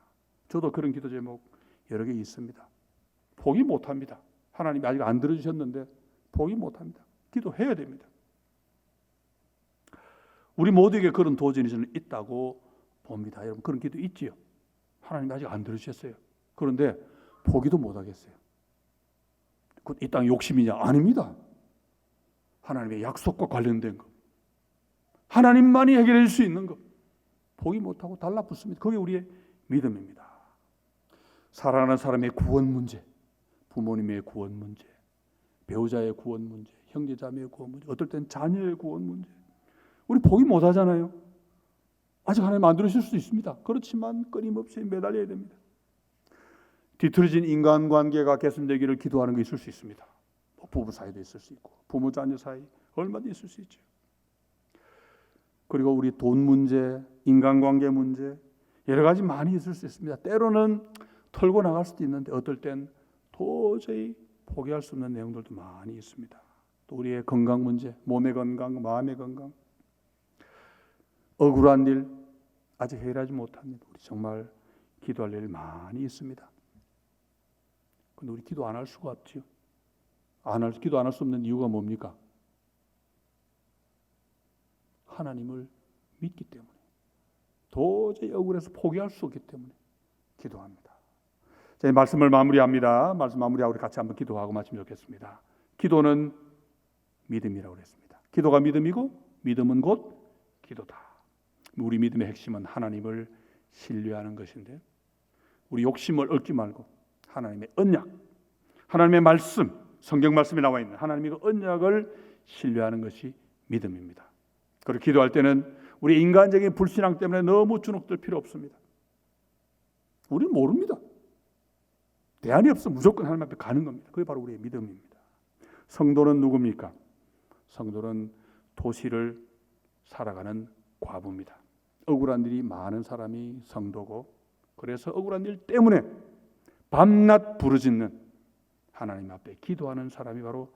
저도 그런 기도 제목 여러 개 있습니다. 포기 못합니다. 하나님이 아직 안 들어주셨는데 포기 못합니다. 기도해야 됩니다. 우리 모두에게 그런 도전이 저는 있다고 봅니다. 여러분 그런 기도 있지요. 하나님이 아직 안 들으셨어요. 그런데 포기도 못하겠어요. 이 땅 욕심이냐? 아닙니다. 하나님의 약속과 관련된 것. 하나님만이 해결해 줄 수 있는 것. 포기 못하고 달라붙습니다. 그게 우리의 믿음입니다. 사랑하는 사람의 구원 문제, 부모님의 구원 문제, 배우자의 구원 문제, 형제자매의 구원 문제, 어떨 땐 자녀의 구원 문제. 우리 포기 못하잖아요. 아직 하나님 안 들으실 수도 있습니다. 그렇지만 끊임없이 매달려야 됩니다. 뒤틀어진 인간관계가 개선되기를 기도하는 게 있을 수 있습니다. 부부 사이도 있을 수 있고 부모 자녀 사이 얼마든지 있을 수 있죠. 그리고 우리 돈 문제, 인간관계 문제 여러 가지 많이 있을 수 있습니다. 때로는 털고 나갈 수도 있는데 어떨 땐 도저히 포기할 수 없는 내용들도 많이 있습니다. 또 우리의 건강 문제, 몸의 건강, 마음의 건강, 억울한 일, 아직 해결하지 못한 일, 우리 정말 기도할 일 많이 있습니다. 근데 우리 기도 안 할 수가 없지요. 기도 안 할 수 없는 이유가 뭡니까? 하나님을 믿기 때문에. 도저히 억울해서 포기할 수 없기 때문에 기도합니다. 제 말씀을 마무리합니다. 말씀 마무리하고 우리 같이 한번 기도하고 마치면 좋겠습니다. 기도는 믿음이라고 그랬습니다. 기도가 믿음이고 믿음은 곧 기도다. 우리 믿음의 핵심은 하나님을 신뢰하는 것인데 우리 욕심을 얻지 말고 하나님의 언약, 하나님의 말씀, 성경 말씀에 나와 있는 하나님의 언약을 신뢰하는 것이 믿음입니다. 그리고 기도할 때는 우리 인간적인 불신앙 때문에 너무 주눅들 필요 없습니다. 우리는 모릅니다. 대안이 없어 무조건 하나님 앞에 가는 겁니다. 그게 바로 우리의 믿음입니다. 성도는 누굽니까? 성도는 도시를 살아가는 과부입니다. 억울한 일이 많은 사람이 성도고 그래서 억울한 일 때문에 밤낮 부르짖는 하나님 앞에 기도하는 사람이 바로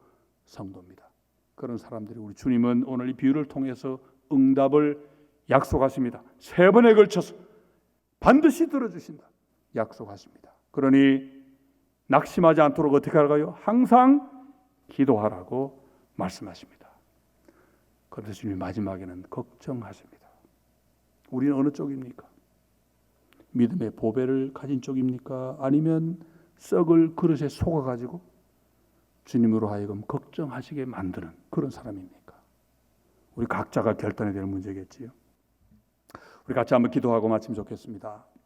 성도입니다. 그런 사람들이 우리 주님은 오늘 이 비유를 통해서 응답을 약속하십니다. 3번에 걸쳐서 반드시 들어주신다 약속하십니다. 그러니 낙심하지 않도록 어떻게 할까요? 항상 기도하라고 말씀하십니다. 그래서 주님 마지막에는 걱정하십니다. 우리는 어느 쪽입니까? 믿음의 보배를 가진 쪽입니까? 아니면 썩을 그릇에 속아가지고 주님으로 하여금 걱정하시게 만드는 그런 사람입니까? 우리 각자가 결단해야 될 문제겠지요. 우리 같이 한번 기도하고 마치면 좋겠습니다.